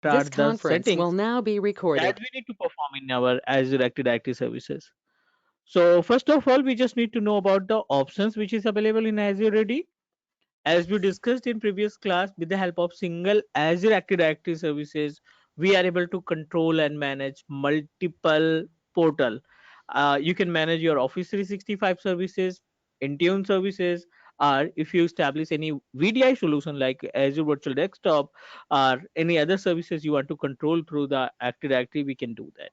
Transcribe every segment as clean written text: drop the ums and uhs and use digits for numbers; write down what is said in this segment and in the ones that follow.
This are the conference will settings now be that recorded. we need to perform in our Azure Active Directory services. So first of all, we just need to know about the options which is available in Azure AD. As we discussed in previous class, with the help of single Azure Active Directory services, we are able to control and manage multiple portal. You can manage your Office 365 services, Intune services, or if you establish any VDI solution like Azure Virtual Desktop or any other services you want to control through the Active Directory, we can do that.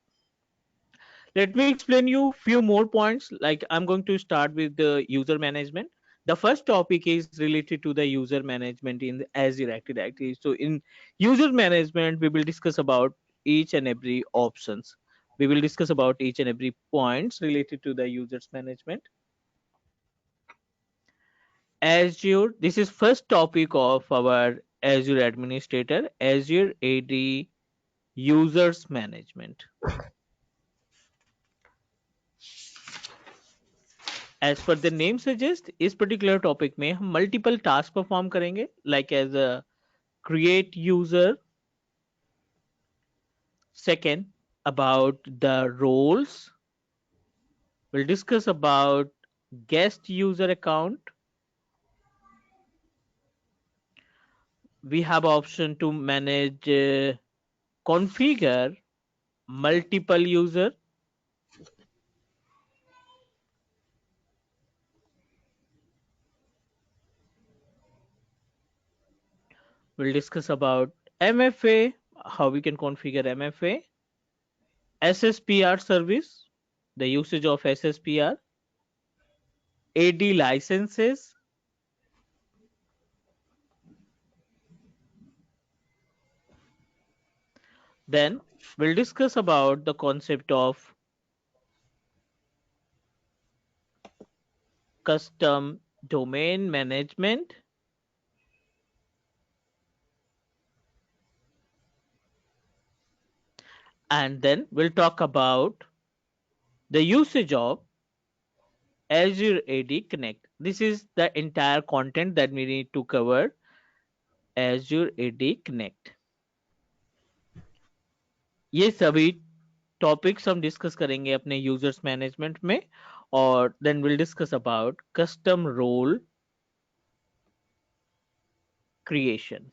Let me explain you few more points. Like I'm going to start with the user management. The first topic is related to the user management in the Azure Active Directory. So in user management, we will discuss about each and every options. We will discuss about each and every points related to the users management. Azure, this is first topic of our Azure administrator, Azure AD users management. As per the name suggest इस particular topic में हम multiple task perform करेंगे like as a create user. Second, about the roles, we'll discuss about guest user account. We have option to manage configure multiple user. We'll discuss about MFA, how we can configure MFA, SSPR service, the usage of SSPR, AD licenses. Then we'll discuss about the concept of custom domain management. And then we'll talk about the usage of Azure AD Connect. This is the entire content that we need to cover Azure AD Connect. ये सभी topics हम discuss करेंगे अपने users management में और then will discuss about custom role creation.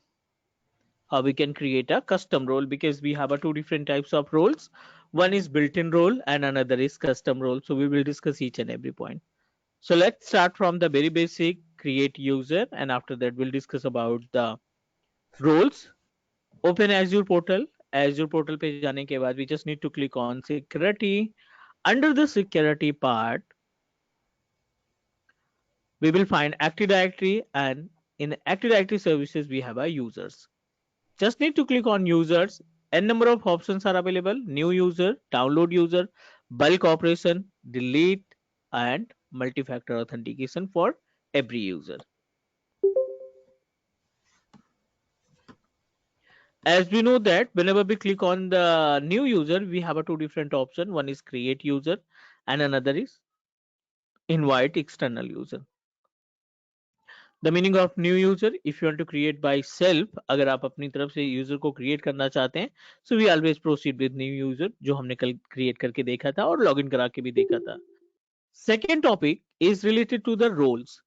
How we can create a custom role, because we have a two different types of roles. One is built-in role and another is custom role. So we will discuss each and every point. So let's start from the very basic, create user, and after that we'll discuss about the roles. Open Azure portal. Azure portal पे जाने के बाद we just need to click on security. Under the security part, we will find Active Directory, and in Active Directory services we have our users. Just need to click on users. N number of options are available: new user, download user, bulk operation, delete, and multi-factor authentication for every user. As we know that whenever we click on the new user, we have a two different option. One is create user and another is invite external user. The meaning of new user, if you want to create by self, अगर आप अपनी तरफ से user को create करना चाहते हैं, so we always proceed with new user जो हमने कल क्रिएट करके देखा था और लॉगिन करा के भी देखा था. Second topic is related to the roles.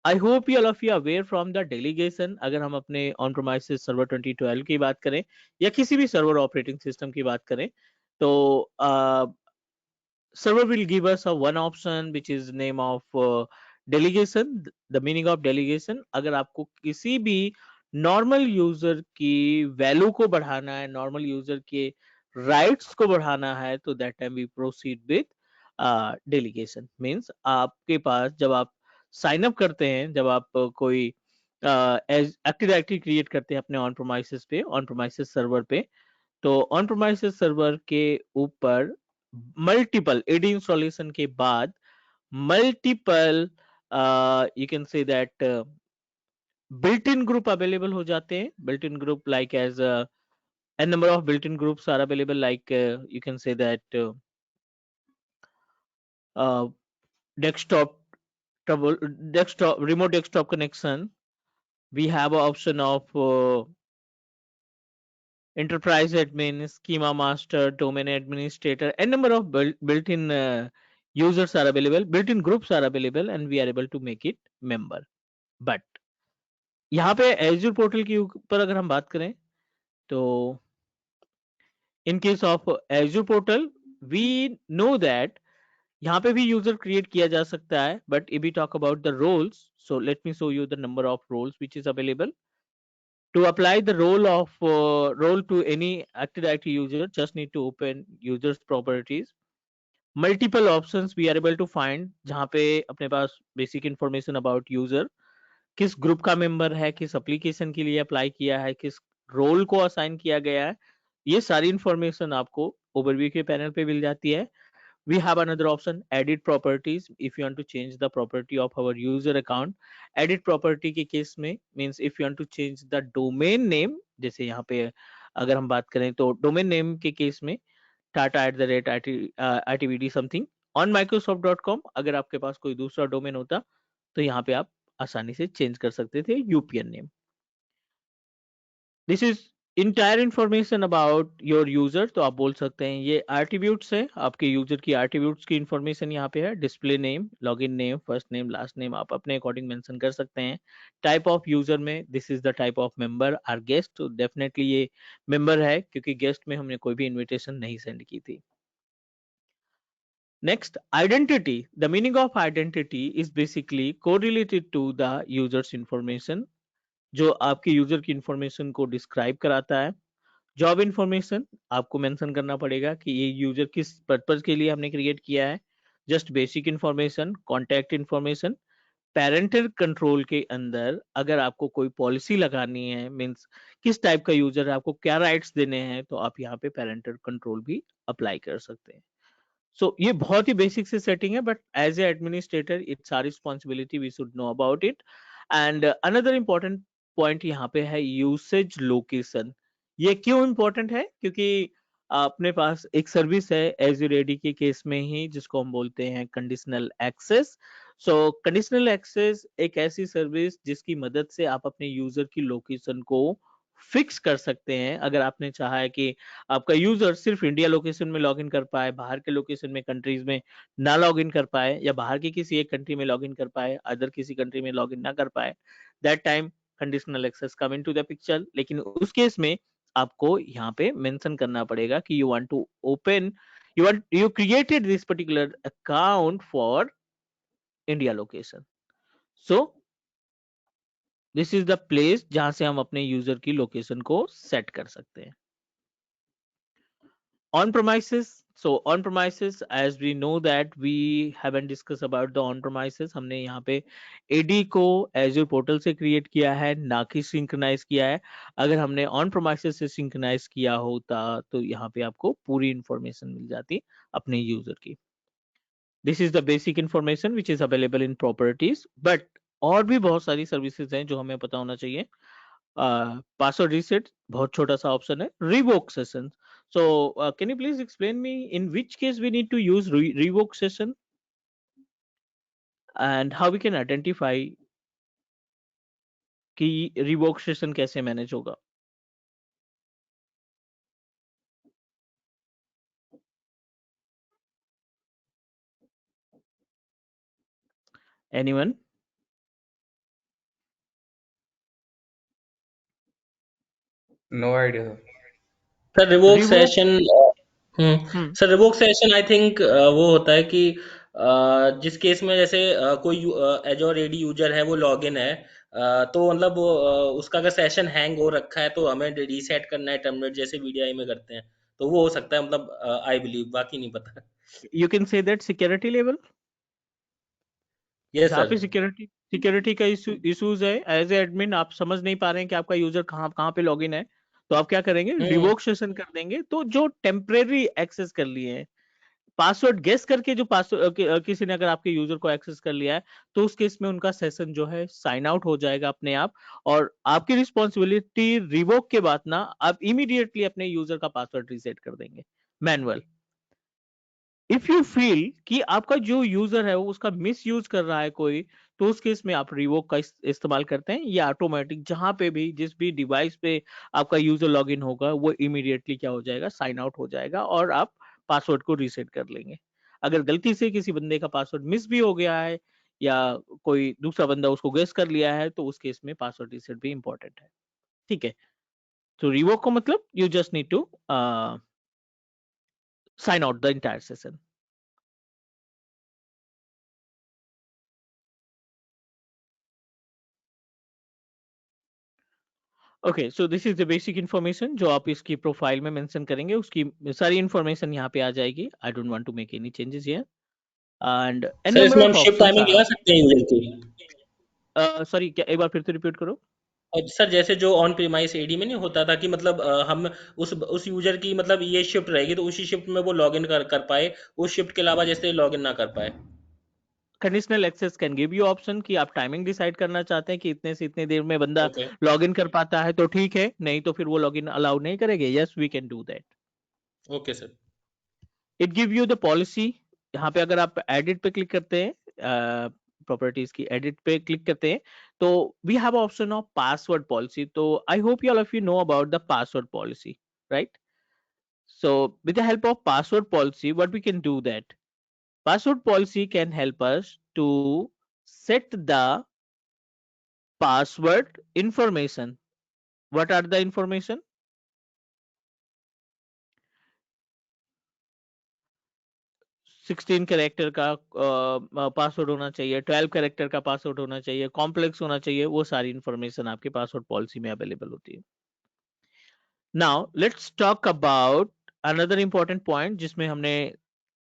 I hope you all of you are aware from the delegation. अगर हम अपने on premises server 2012 की बात करें या किसी भी server operating system की बात करें, तो server will give us a one option which is name of delegation. The meaning of delegation, अगर आपको किसी भी normal user की value को बढ़ाना है, normal user के rights को बढ़ाना है, तो that time we proceed with delegation. Means आपके पास जब आप sign up करते हैं, जब आप कोई Active Directory create करते हैं अपने on premises पे, on premises server पे, तो ऑन प्रोमाइसेस सर्वर के ऊपर मल्टीपल एडी इंस्टॉलेशन के बाद multiple you can say that built in group available हो जाते हैं. Built in group like as a number of built-in groups are available, like you can say that uh, desktop trouble, desktop remote desktop connection. We have an option of enterprise admin, schema master, domain administrator, and number of built-in users are available, built-in groups are available, and we are able to make it member. But यहाँ पे Azure portal के ऊपर अगर हम बात करें तो in case of Azure portal we know that यहाँ पे भी यूजर क्रिएट किया जा सकता है, but if we talk about the roles, so let me show you the number of roles which is available. To apply the role to any Active Directory user, just need to open users properties. Multiple options we are able to find जहाँ पे अपने पास basic information about user, किस group का member है, किस application के लिए apply किया है, किस रोल को असाइन किया गया है, ये सारी इंफॉर्मेशन आपको ओवरव्यू के पैनल पे मिल जाती है. We have another option, edit properties. If you want to change the property of our user account, edit property के केस में means if you want to change the domain name, जैसे यहाँ पे अगर हम बात करें तो domain name के केस में tata@itvd something on microsoft.com, अगर आपके पास कोई दूसरा डोमेन होता तो यहाँ पे आप आसानी से चेंज कर सकते थे UPN name. This is entire information about your user. तो आप बोल सकते हैं ये एट्रीब्यूट्स है, आपके यूजर की एट्रीब्यूट्स की इंफॉर्मेशन यहाँ पे है. Display name, login name, first name, last name आप अपने अकॉर्डिंग मेंशन कर सकते हैं. टाइप ऑफ यूजर में this is the type of member our guest. तो डेफिनेटली ये मेंबर है क्योंकि गेस्ट में हमने कोई भी इन्विटेशन नहीं सेंड की थी. Next, identity. The meaning of identity is basically correlated to the user's information, जो आपके यूजर की इंफॉर्मेशन को डिस्क्राइब कराता है. जॉब इंफॉर्मेशन आपको मेंशन करना पड़ेगा कि ये यूजर किस पर्पज के लिए हमने क्रिएट किया है. Just basic information. Contact information. Parental control के अंदर अगर आपको कोई पॉलिसी लगानी है, मींस किस टाइप का यूजर है, आपको क्या राइट्स देने हैं, तो आप यहाँ पे पेरेंटल कंट्रोल भी अप्लाई कर सकते हैं. सो ये बहुत ही बेसिक से सेटिंग है, but as a administrator it's our responsibility, we should know about it. And another important point यहाँ पे है यूसेज लोकेशन. ये क्यों इंपॉर्टेंट है? क्योंकि अपने पास एक सर्विस है एज़्योर एडी के केस में ही जिसको हम बोलते हैं कंडीशनल एक्सेस. सो कंडीशनल एक्सेस एक ऐसी सर्विस जिसकी मदद से आप अपने यूजर की लोकेशन को फिक्स कर सकते हैं. अगर आपने चाहा है कि आपका यूजर सिर्फ इंडिया लोकेशन में लॉगिन कर पाए, बाहर के लोकेशन में कंट्रीज में ना लॉगिन कर पाए, या बाहर की किसी एक कंट्री में लॉगिन कर पाए, अदर किसी कंट्री में लॉगिन ना कर पाए, that time conditional access come into the picture. लेकिन उस केस में आपको यहाँ पे मेंशन करना पड़ेगा कि you want to open, you created this particular account for India location. So this is the place जहां से हम अपने यूजर की लोकेशन को सेट कर सकते हैं. On premises, so on premises as we know that we haven't discussed about the on premises. हमने यहाँ पे AD को Azure portal से क्रिएट किया है, ना कि सिंक्रोनाइज किया है. अगर हमने on premises से सिंक्रोनाइज किया होता तो यहाँ पे आपको पूरी इंफॉर्मेशन मिल जाती अपने यूजर की. This is the basic information which is available in properties. But और भी बहुत सारी सर्विसेज हैं जो हमें पता होना चाहिए. पासवर्ड रीसेट बहुत छोटा सा ऑप्शन है. Revoke session. So can you please explain me in which case we need to use revoke session and how we can identify कि रिवोक सेशन कैसे मैनेज होगा. Anyone? No idea. Sir revoke revoke. Session sir revoke session I think वो होता है कि जिस case में जैसे कोई एजोर एडी यूजर है वो लॉगिन है, तो मतलब वो उसका अगर सेशन हैंग हो रखा है तो हमें रीसेट करना है टर्मिनेट जैसे वीडीआई में करते हैं, तो वो हो सकता है. मतलब आई बिलीव, बाकी नहीं पता. You can say that security level yes जहाँ सर. पे सिक्योरिटी का इश्यूज है. एज ए एडमिन आप समझ नहीं पा रहे हैं कि आपका यूजर कहाँ कहाँ पे लॉगिन है, तो आप क्या करेंगे, हम्म. रिवोक सेशन कर देंगे. तो जो टेम्परेरी एक्सेस कर लिए हैं, पासवर्ड गेस करके जो पासवर्ड किसी ने अगर आपके यूजर को एक्सेस कर लिया है, तो उस केस में उनका सेशन जो है साइन आउट हो जाएगा अपने आप. और आपकी रिस्पॉन्सिबिलिटी रिवोक के बाद ना आप इमीडिएटली अपने यूजर का पासवर्ड रीसेट कर देंगे मैनुअल. इफ यू फील कि आपका जो यूजर है वो उसका मिस यूज कर रहा है कोई, तो उस केस में आप रिवोक का इस्तेमाल करते हैं, या ऑटोमेटिक जहां पे भी जिस भी डिवाइस पे आपका यूजर लॉगिन होगा वो इमीडिएटली क्या हो जाएगा, साइन आउट हो जाएगा और आप पासवर्ड को रीसेट कर लेंगे। अगर गलती से किसी बंदे का पासवर्ड मिस भी हो गया है या कोई दूसरा बंदा उसको गेस कर लिया है तो उस केस में पासवर्ड रीसेट भी इंपॉर्टेंट है। ठीक है, तो रिवोक का मतलब you just need to sign out the entire session. Okay, so this is the basic information जो आप इसकी प्रोफाइल में मेंशन करेंगे, उसकी सारी इन्फॉर्मेशन यहाँ पे आ जाएगी। I don't want to make any changes here and an sir number इसमें हम of shift options timing are. लगा सकते हैं यूजर की? सॉरी, क्या एक बार फिर से रिपीट करो। और सर जैसे जो ऑन प्रीमाइस एडी में नहीं होता था कि मतलब हम उस यूजर की मतलब ये शिफ्ट रहेगी तो उसी शिफ्ट में वो लॉगिन कर पाए, उस शिफ्ट के अलावा जैसे लॉगिन ना कर पाए। Conditional access can give you option कि आप टाइमिंग डिसाइड करना चाहते हैं कि इतने से इतने देर में बंदा ओके। लॉगिन कर पाता है तो ठीक है, नहीं तो फिर वो लॉगिन अलाउ नहीं करेंगे। Yes, we can do that. Okay sir. It give you the policy. यहाँ पे अगर आप एडिट पे क्लिक करते हैं, प्रॉपर्टीज की एडिट पे क्लिक करते हैं तो we have option of password policy. तो I hope you all of you know about the password policy, right? So with the help of password policy, what we can do that password policy can help us to set the password information. What are the information? 16 character का password होना चाहिए, 12 character का password होना चाहिए, complex होना चाहिए, वो सारी इंफॉर्मेशन आपके पासवर्ड पॉलिसी में अवेलेबल होती है। Now let's talk about another important point जिसमें हमने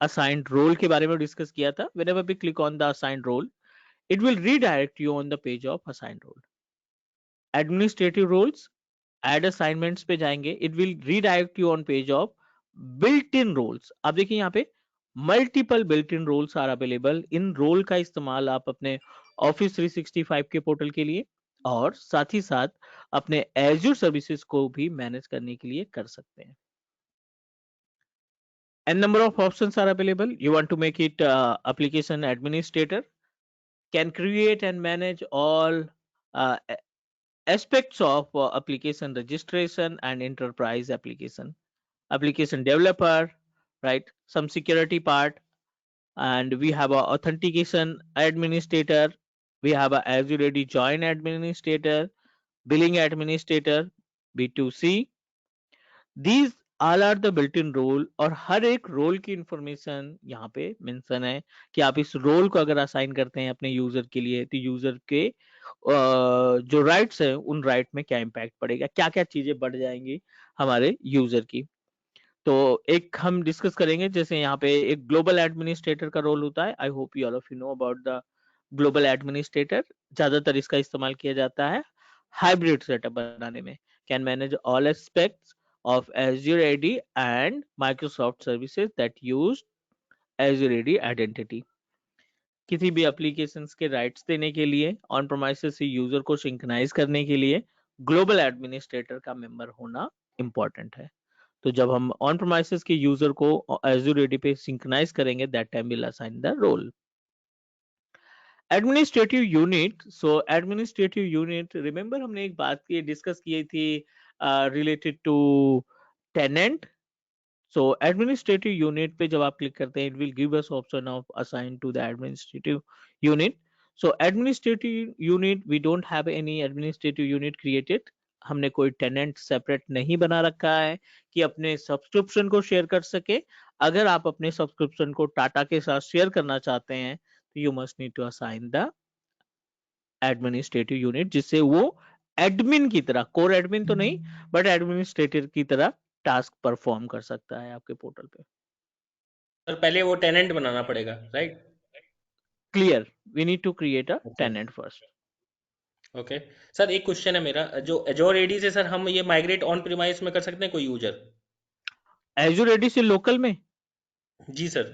असाइंड रोल के बारे में डिस्कस किया था। whenever we click on the assigned role, it will redirect you on the page of assigned role. Administrative roles, add assignments पे जाएंगे, it will redirect you on page of built-in roles. आप देखिए यहाँ पे multiple built in roles are available. इन role का इस्तेमाल आप अपने ऑफिस 365 के पोर्टल के लिए और साथ ही साथ अपने एज्यूर सर्विसेज को भी मैनेज करने के लिए कर सकते हैं। n number of options are available. You want to make it application administrator, can create and manage all aspects of application registration and enterprise application developer, right? Some security part, and we have a authentication administrator, we have a Azure AD join administrator, billing administrator, B2C. These all are the built-in role और हर एक role की information यहाँ पे mention है कि आप इस रोल को अगर असाइन करते हैं अपने यूजर के लिए तो यूजर के जो राइट्स हैं उन राइट में क्या इम्पैक्ट पड़ेगा, क्या क्या चीजें बढ़ जाएंगी हमारे यूजर की। तो एक हम डिस्कस करेंगे, जैसे यहाँ पे एक ग्लोबल एडमिनिस्ट्रेटर का रोल होता है। आई hope you all of you know about the global administrator. ज्यादातर इसका इस्तेमाल किया जाता है हाइब्रिड सेटअप बनाने में। Can manage all aspects of Azure AD and Microsoft services that use Azure AD identity. किसी भी एप्लीकेशंस के राइट्स देने के लिए, ऑन प्रोमाइसेस से यूजर को सिंक्रोनाइज करने के लिए ग्लोबल एडमिनिस्ट्रेटर का मेंबर होना इंपॉर्टेंट है। तो जब हम ऑन प्रोमाइसेस के यूजर को Azure AD पे सिंक्रोनाइज करेंगे, that time will assign the role. Administrative unit, so administrative unit, remember हमने एक बात की डिस्कस की थी related to tenant. So administrative unit पे जब आप क्लिक करते हैं, it will give us option of assign to the administrative unit. So administrative unit, we don't have any administrative unit created. हमने कोई टेनेंट सेपरेट नहीं बना रखा है कि अपने सब्सक्रिप्शन को शेयर कर सके। अगर आप अपने सब्सक्रिप्शन को टाटा के साथ शेयर करना चाहते हैं तो you must need to assign the administrative unit, जिससे वो एडमिन की तरह, कोर एडमिन तो नहीं बट एडमिनिस्ट्रेटर की तरह टास्क परफॉर्म कर सकता है आपके पोर्टल पे। सर पहले वो टेनेंट बनाना पड़ेगा, right? Clear, we need to create a okay. Tenant first. Okay sir, एक क्वेश्चन है मेरा, जो एजोर एडी से सर हम ये माइग्रेट ऑन प्रीमाइस में कर सकते हैं कोई यूजर? एज्यूर एडी से लोकल में जी सर।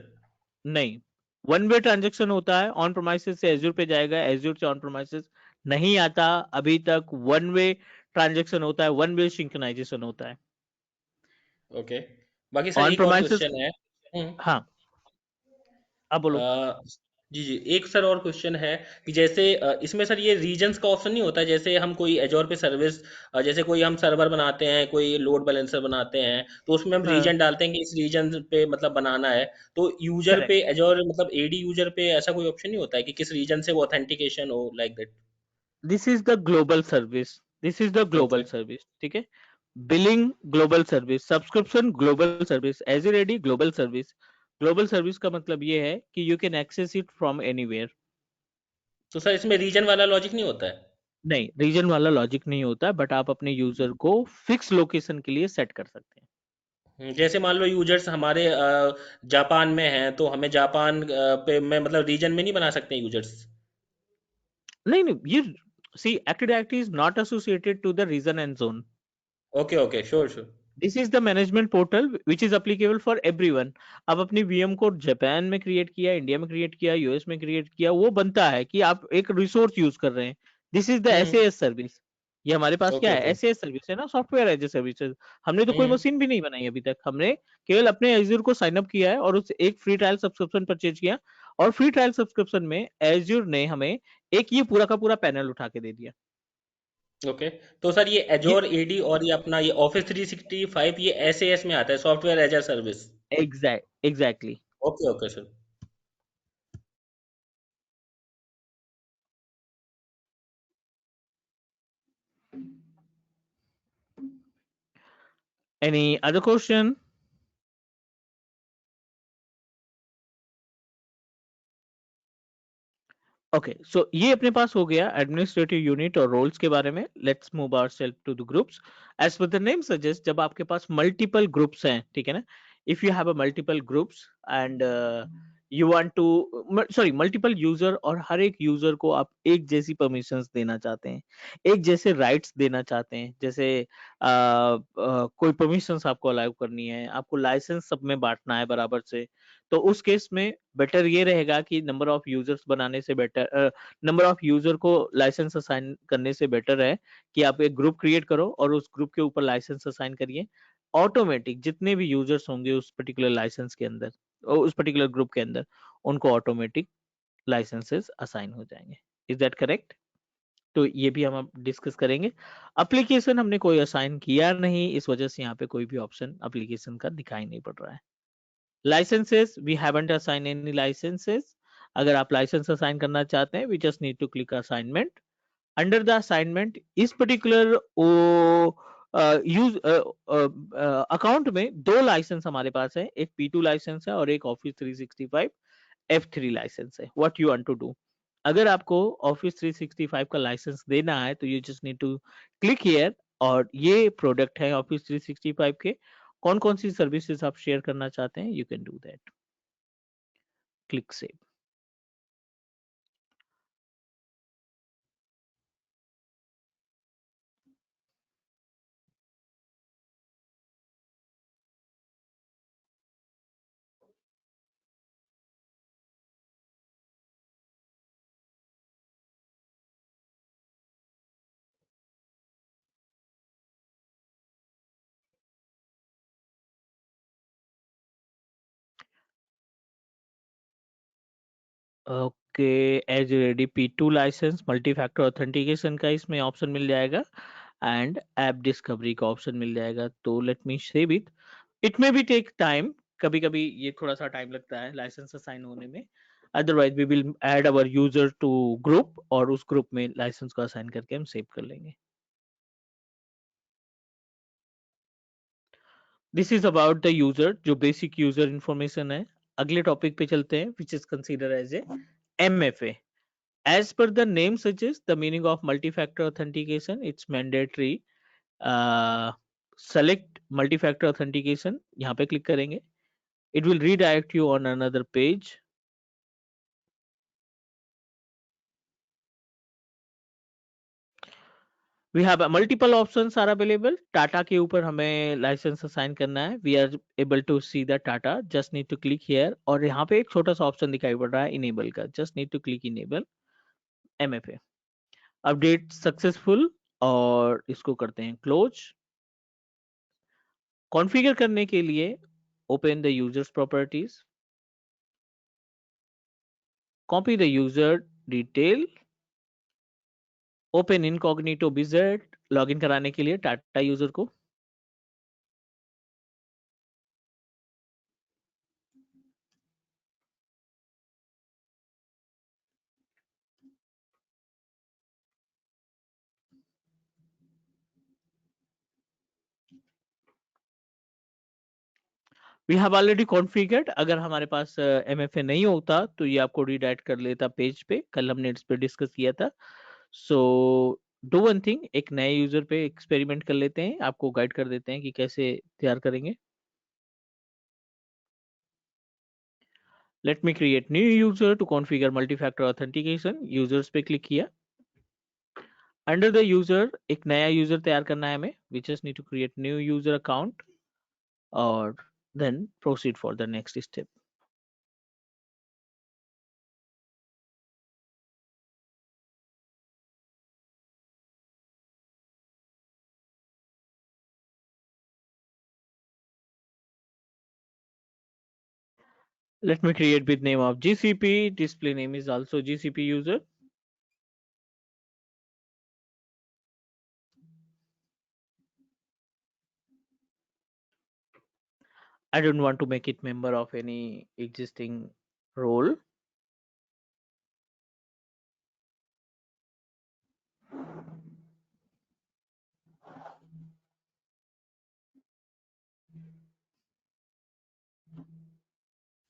नहीं, वन वे ट्रांजेक्शन होता है। ऑन प्रोमाइसेस से एज्यूर पे जाएगा, एज्यूर से ऑन प्रोमाइसेस नहीं आता अभी तक। वन वे ट्रांजेक्शन होता है, वन वे सिंक्रोनाइजेशन होता है। ओके, बाकी सर ऑन एक और प्रोमाइसेस, क्वेश्चन है। हाँ, आप बोलो। जी जी, एक सर और क्वेश्चन है कि जैसे इसमें सर ये रीजन्स का ऑप्शन नहीं होता, जैसे हम कोई एजोर पे सर्विस, जैसे कोई हम सर्वर बनाते हैं, कोई लोड बैलेंसर बनाते हैं, तो उसमें हम हाँ, रीजन डालते हैं कि इस रीजन पे मतलब बनाना है, तो यूजर करेक्ट। पे एजोर मतलब एडी यूजर पे ऐसा कोई ऑप्शन नहीं होता है कि किस रीजन से वो ऑथेंटिकेशन हो, like that? This is the global service, this is the global okay. Service, ठीक है। Billing global service, subscription global service, Azure AD global service. Global service का मतलब ये है कि you can access it from anywhere. तो sir इसमें region वाला लॉजिक नहीं होता है? नहीं, रीजन वाला लॉजिक नहीं होता, बट आप अपने यूजर को फिक्स लोकेशन के लिए सेट कर सकते हैं। जैसे मान लो यूजर्स हमारे जापान में हैं, तो हमें जापान पे में मतलब रीजन में नहीं बना सकते यूजर्स? नहीं नहीं, ये see active directory is not associated to the region and zone. Okay okay, sure sure. This is the management portal which is applicable for everyone. आप अपनी वीएम को जापान में क्रिएट किया, इंडिया में क्रिएट किया, यूएस में create किया, वो बनता है कि आप एक रिसोर्स यूज कर रहे हैं। This is the hmm. SAS service. ये हमारे पास क्या ओके है, ओके। एसएएस सर्विस है ना, सॉफ्टवेयर एज ए सर्विसेज। हमने तो कोई हम्म। मशीन भी नहीं बनाई अभी तक, हमने केवल अपने एज्यूर को साइन अप किया है और उस एक फ्री ट्रायल सब्सक्रिप्शन परचेज किया। और फ्री ट्रायल सब्सक्रिप्शन में एज्यूर ने हमें एक ये पूरा का पूरा पैनल उठा के दे दिया। ओके। तो सर ये ये एजोर एडी और ये अपना ये ऑफिस 365 ये एसएएस में आता है, software as a service? Exactly. Okay okay sir. Any other question? Okay, so ये अपने पास हो गया एडमिनिस्ट्रेटिव यूनिट और रोल्स के बारे में। Let's move ourself to the groups. As per the name suggest, जब आपके पास मल्टीपल ग्रुप्स हैं, ठीक है ना, if you have a multiple groups and you want to, sorry, multiple user, और हर एक यूजर को आप एक जैसी परमिशंस देना चाहते हैं, एक जैसे राइट्स देना चाहते हैं, जैसे कोई परमिशंस आपको अलाउ करनी है, आपको लाइसेंस सब में बांटना है बराबर से, तो उस केस में बेटर ये रहेगा कि नंबर ऑफ यूजर्स बनाने से बेटर, नंबर ऑफ यूजर को लाइसेंस असाइन करने से बेटर है कि आप एक ग्रुप क्रिएट करो और उस ग्रुप के ऊपर लाइसेंस असाइन करिए। ऑटोमेटिक जितने भी यूजर्स होंगे उस पर्टिकुलर लाइसेंस के अंदर, उस पर्टिकुलर ग्रुप के अंदर, उनको ऑटोमेटिक लाइसेंसेस असाइन हो जाएंगे। Is that correct? तो ये भी हम अब डिस्कस करेंगे। एप्लीकेशन हमने कोई असाइन किया नहीं, इस वजह से यहाँ पे कोई भी ऑप्शन एप्लीकेशन का दिखाई नहीं पड़ रहा है। Licenses, we haven't assign any licenses. अगर आप लाइसेंस असाइन करना चाहते हैं, we just need to click assignment. Under the assignment इस पर्टिकुलर यूज अकाउंट में दो लाइसेंस हमारे पास है, एक P2 लाइसेंस है और एक ऑफिस 365 F3 लाइसेंस है। What you want to do, अगर आपको ऑफिस 365 का लाइसेंस देना है तो you just need to click here, और ये प्रोडक्ट है ऑफिस 365 के, कौन कौन सी सर्विसेज आप शेयर करना चाहते हैं, you can do that, click save. Okay, Azure AD P2 license multi factor authentication का इसमें ऑप्शन मिल जाएगा, एंड ऐप डिस्कवरी का ऑप्शन मिल जाएगा। तो let me save it, it may be take time, कभी कभी ये थोड़ा सा टाइम लगता है लाइसेंस असाइन होने में। Otherwise we will add our user to group, और उस ग्रुप में लाइसेंस को असाइन करके हम सेव कर लेंगे। This is about the user, जो बेसिक यूजर इंफॉर्मेशन है। अगले टॉपिक पे चलते हैं, which is consider as a MFA। As per the name suggests, the meaning of multi-factor authentication, it's mandatory. Uh, Select multi-factor authentication, यहाँ पे click करेंगे, it will redirect you on another page. We have multiple options are available. Tata के ऊपर हमें licence assign करना है, we are able to see the Tata, just need to click here, और यहाँ पे एक छोटा सा ऑप्शन दिखाई पड़ रहा है enable का, just need to click enable MFA। Update successful, और इसको करते हैं क्लोज। कॉन्फ़िगर करने के लिए open the users properties, copy the user detail, open incognito wizard, login कराने के लिए टाटा यूजर को. We have already configured. अगर हमारे पास MFA नहीं होता तो ये आपको रीडायरेक्ट कर लेता पेज पे. कल हमने इस पे डिस्कस किया था. सो डू वन थिंग, एक नए यूजर पे एक्सपेरिमेंट कर लेते हैं. आपको गाइड कर देते हैं कि कैसे तैयार करेंगे. Let me create new user to configure multi-factor authentication. Users पे क्लिक किया. Under the user एक नया यूजर तैयार करना है हमें. We just need to create new user account और then proceed for the next step. Let me create with name of GCP. Display name is also GCP user. I don't want to make it member of any existing role.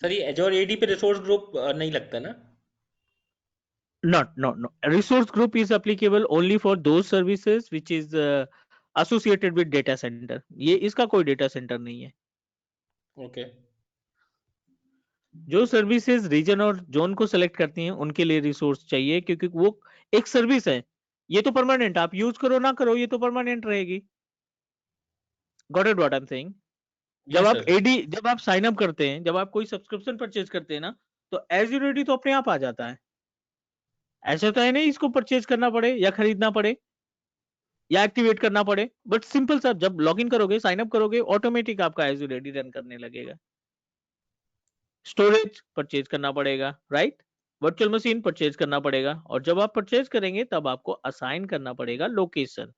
Sir ये एजोर AD पे resource group नहीं लगता ना? No. Resource group is applicable only for those services which is associated with data center. ये इसका कोई data center नहीं है. ओके. जो सर्विसेज रीजन और जोन को सेलेक्ट करती हैं उनके लिए रिसोर्स चाहिए, क्योंकि वो एक सर्विस है. ये तो परमानेंट, आप यूज करो ना करो ये तो परमानेंट रहेगी. Got it what I am saying? जब आप साइन अप करते हैं, जब आप कोई सब्सक्रिप्शन परचेज करते हैं ना, तो एज्योर एडी तो अपने आप आ जाता है. ऐसा तो है नहीं इसको परचेज करना पड़े या खरीदना पड़े या एक्टिवेट करना पड़े. बट सिंपल सा, जब लॉगिन करोगे, साइन अप करोगे, ऑटोमेटिक आपका एज्योर एडी रन करने लगेगा. स्टोरेज परचेज करना पड़ेगा, राइट? वर्चुअल मशीन परचेज करना पड़ेगा, और जब आप परचेज करेंगे तब आपको असाइन करना पड़ेगा लोकेशन.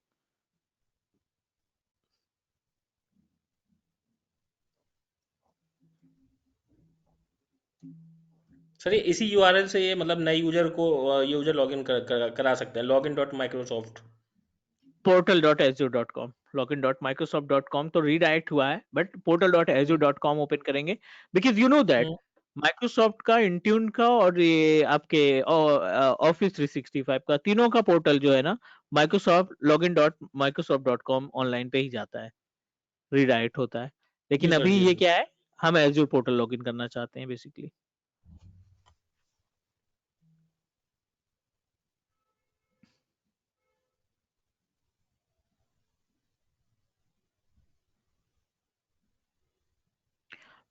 सर ये इसी यूआरएल से ये मतलब नए यूजर को यूजर लॉगिन करा सकते हैं. login.microsoft. portal.azure.com. login.microsoft.com तो रीडायरेक्ट हुआ है, बट portal.azure.com ओपन करेंगे, because you know that Microsoft का, इंट्यून का और ये आपके ऑफिस 365 का, तीनों का पोर्टल जो है ना, माइक्रोसॉफ्ट login.microsoft.com ऑनलाइन पे ही जाता है, रीडायरेक्ट होता है. लेकिन जी सर, अभी जी ये सर. क्या है, हम एज्योर पोर्टल लॉगिन करना चाहते हैं बेसिकली.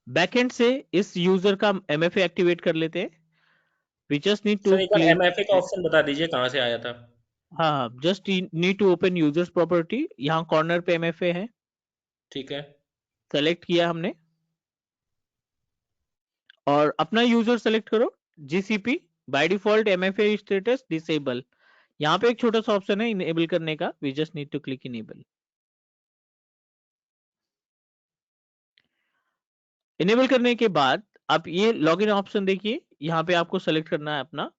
बैकएंड से इस यूजर का MFA एक्टिवेट कर लेते हैं. We just need to sir एक बार क्लिक. एमएफए का ऑप्शन बता दीजिए कहाँ से आया था? हाँ, just need to open users property. यहाँ कॉर्नर पे MFA है, ठीक है. सेलेक्ट किया हमने, और अपना यूजर सेलेक्ट करो. GCP by default MFA status disable. यहाँ पे एक छोटा सा ऑप्शन है इनेबल करने का. We just need to click enable. Enable करने के बाद आप ये लॉगिन ऑप्शन देखिए, यहाँ पे आपको सेलेक्ट करना है अपना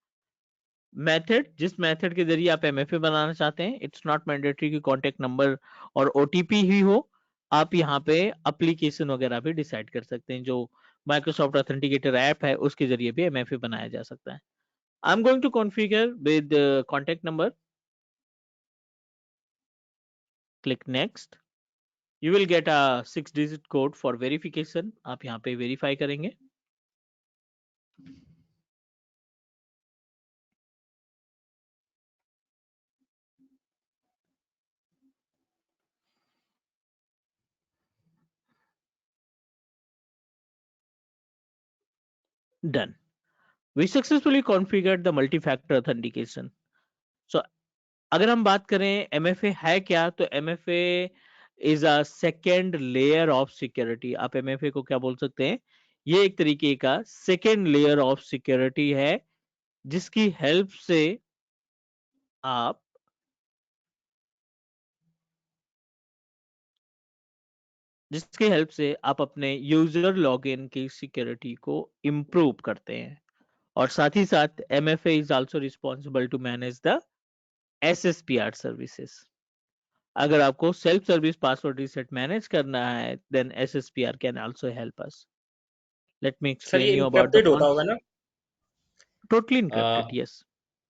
मेथड, जिस मेथड के जरिए आप MFA बनाना चाहते हैं. इट्स नॉट मैंडेटरी कि कॉन्टेक्ट नंबर और OTP ही हो. आप यहाँ पे एप्लीकेशन वगैरह भी डिसाइड कर सकते हैं. जो माइक्रोसॉफ्ट ऑथेंटिकेटर ऐप है उसके जरिए भी MFA बनाया जा सकता है. I am going to configure with contact number. Click next. You will get a 6 digit code for verification. आप यहाँ पे वेरीफाई करेंगे. Done. We successfully configured the multi-factor authentication. So अगर हम बात करें MFA है क्या, तो MFA is a second layer of security. आप MFA को क्या बोल सकते हैं, ये एक तरीके का second layer of security है जिसकी हेल्प से आप अपने यूजर लॉगिन की सिक्योरिटी को इम्प्रूव करते हैं। और साथ ही साथ MFA is also responsible to manage the SSPR services. अगर आपको self service password reset manage करना है, then SSPR can also help us. Let me sir ये explain you about the encrypted होता होगा ना? Totally uh, encrypted, yes.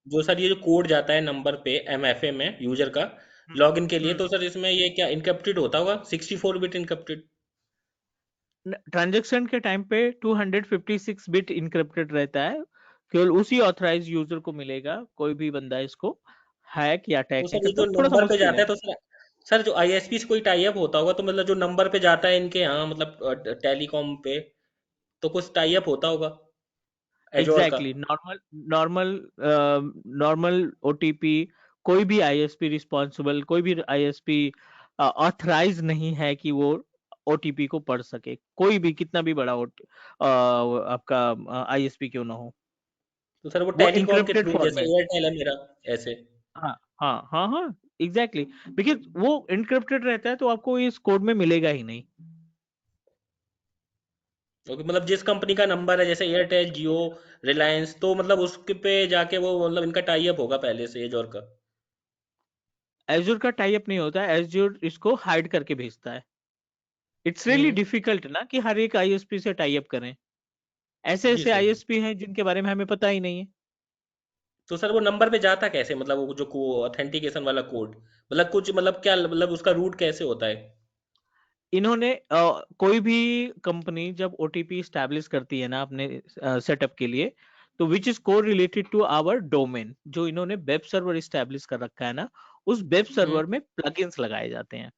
जो sir ये जो कोड जाता है नंबर पे MFA में यूजर का लॉगिन के लिए, हम्म तो सर इसमें ये क्या इनक्रिप्टेड होता होगा? 64 बिट इनक्रिप्टेड? ट्रांजैक्शन के टाइम पे 256 बिट इनक्रिप्टेड रहता है। केवल उसी ऑथराइज यूजर को मिलेगा। कोई भी बंदा इसको हैक या तो अटैक नहीं सर ये करता, जो थोड़ा सा नंबर पे मुश्किल जाता है। है तो सर जो ISP से कोई टाई अप होता होगा, तो मतलब जो नंबर पे जाता है इनके यहाँ, मतलब टेलीकॉम पे, तो कुछ टाई अप होता होगा एजोर का? एग्जैक्टली, नॉर्मल नॉर्मल OTP, कोई भी ISP रिस्पॉन्सिबल, कोई भी ISP ऑथराइज नहीं है कि वो OTP को पढ़ सके, कोई भी कितना भी बड़ा आपका ISP क्यों ना हो। तो सर वो वो टेलीकॉम के इनक्रिप्टेड थ्रू, जैसे फॉर्मेट। एयरटेल है मेरा, ऐसे? हाँ हाँ हाँ हाँ, एग्जैक्टली, बिकॉज वो इनक्रिप्टेड रहता है तो आपको इस कोड में मिलेगा ही नहीं। ओके, मतलब जिस कंपनी का नंबर है, जैसे एयरटेल, जियो, रिलायंस, तो मतलब उसके पे जाके वो, मतलब इनका टाई अप होगा पहले से एजोर का? एज्योर का टाई अप नहीं होता है, एज्योर इसको हाइड करके भेजता है। It's really hmm. डिफिकल्ट ना कि हर एक ISP से टाई अप करें। ऐसे जी ऐसे सर। ISP हैं जिनके बारे में हमें पता ही नहीं है। तो सर वो नंबर पे जाता कैसे, मतलब वो जो ऑथेंटिकेशन वाला कोड, मतलब कुछ, मतलब क्या, मतलब उसका रूट कैसे होता है? इन्होंने कोई भी कंपनी जब OTP स्टैब्लिश करती है ना अपने सेटअप के लिए, तो which is core related to our domain, जो इन्होंने वेब सर्वर स्टैब्लिश कर रखा है ना, उस वेब हम्म। सर्वर में प्लगइन्स लगाए जाते हैं।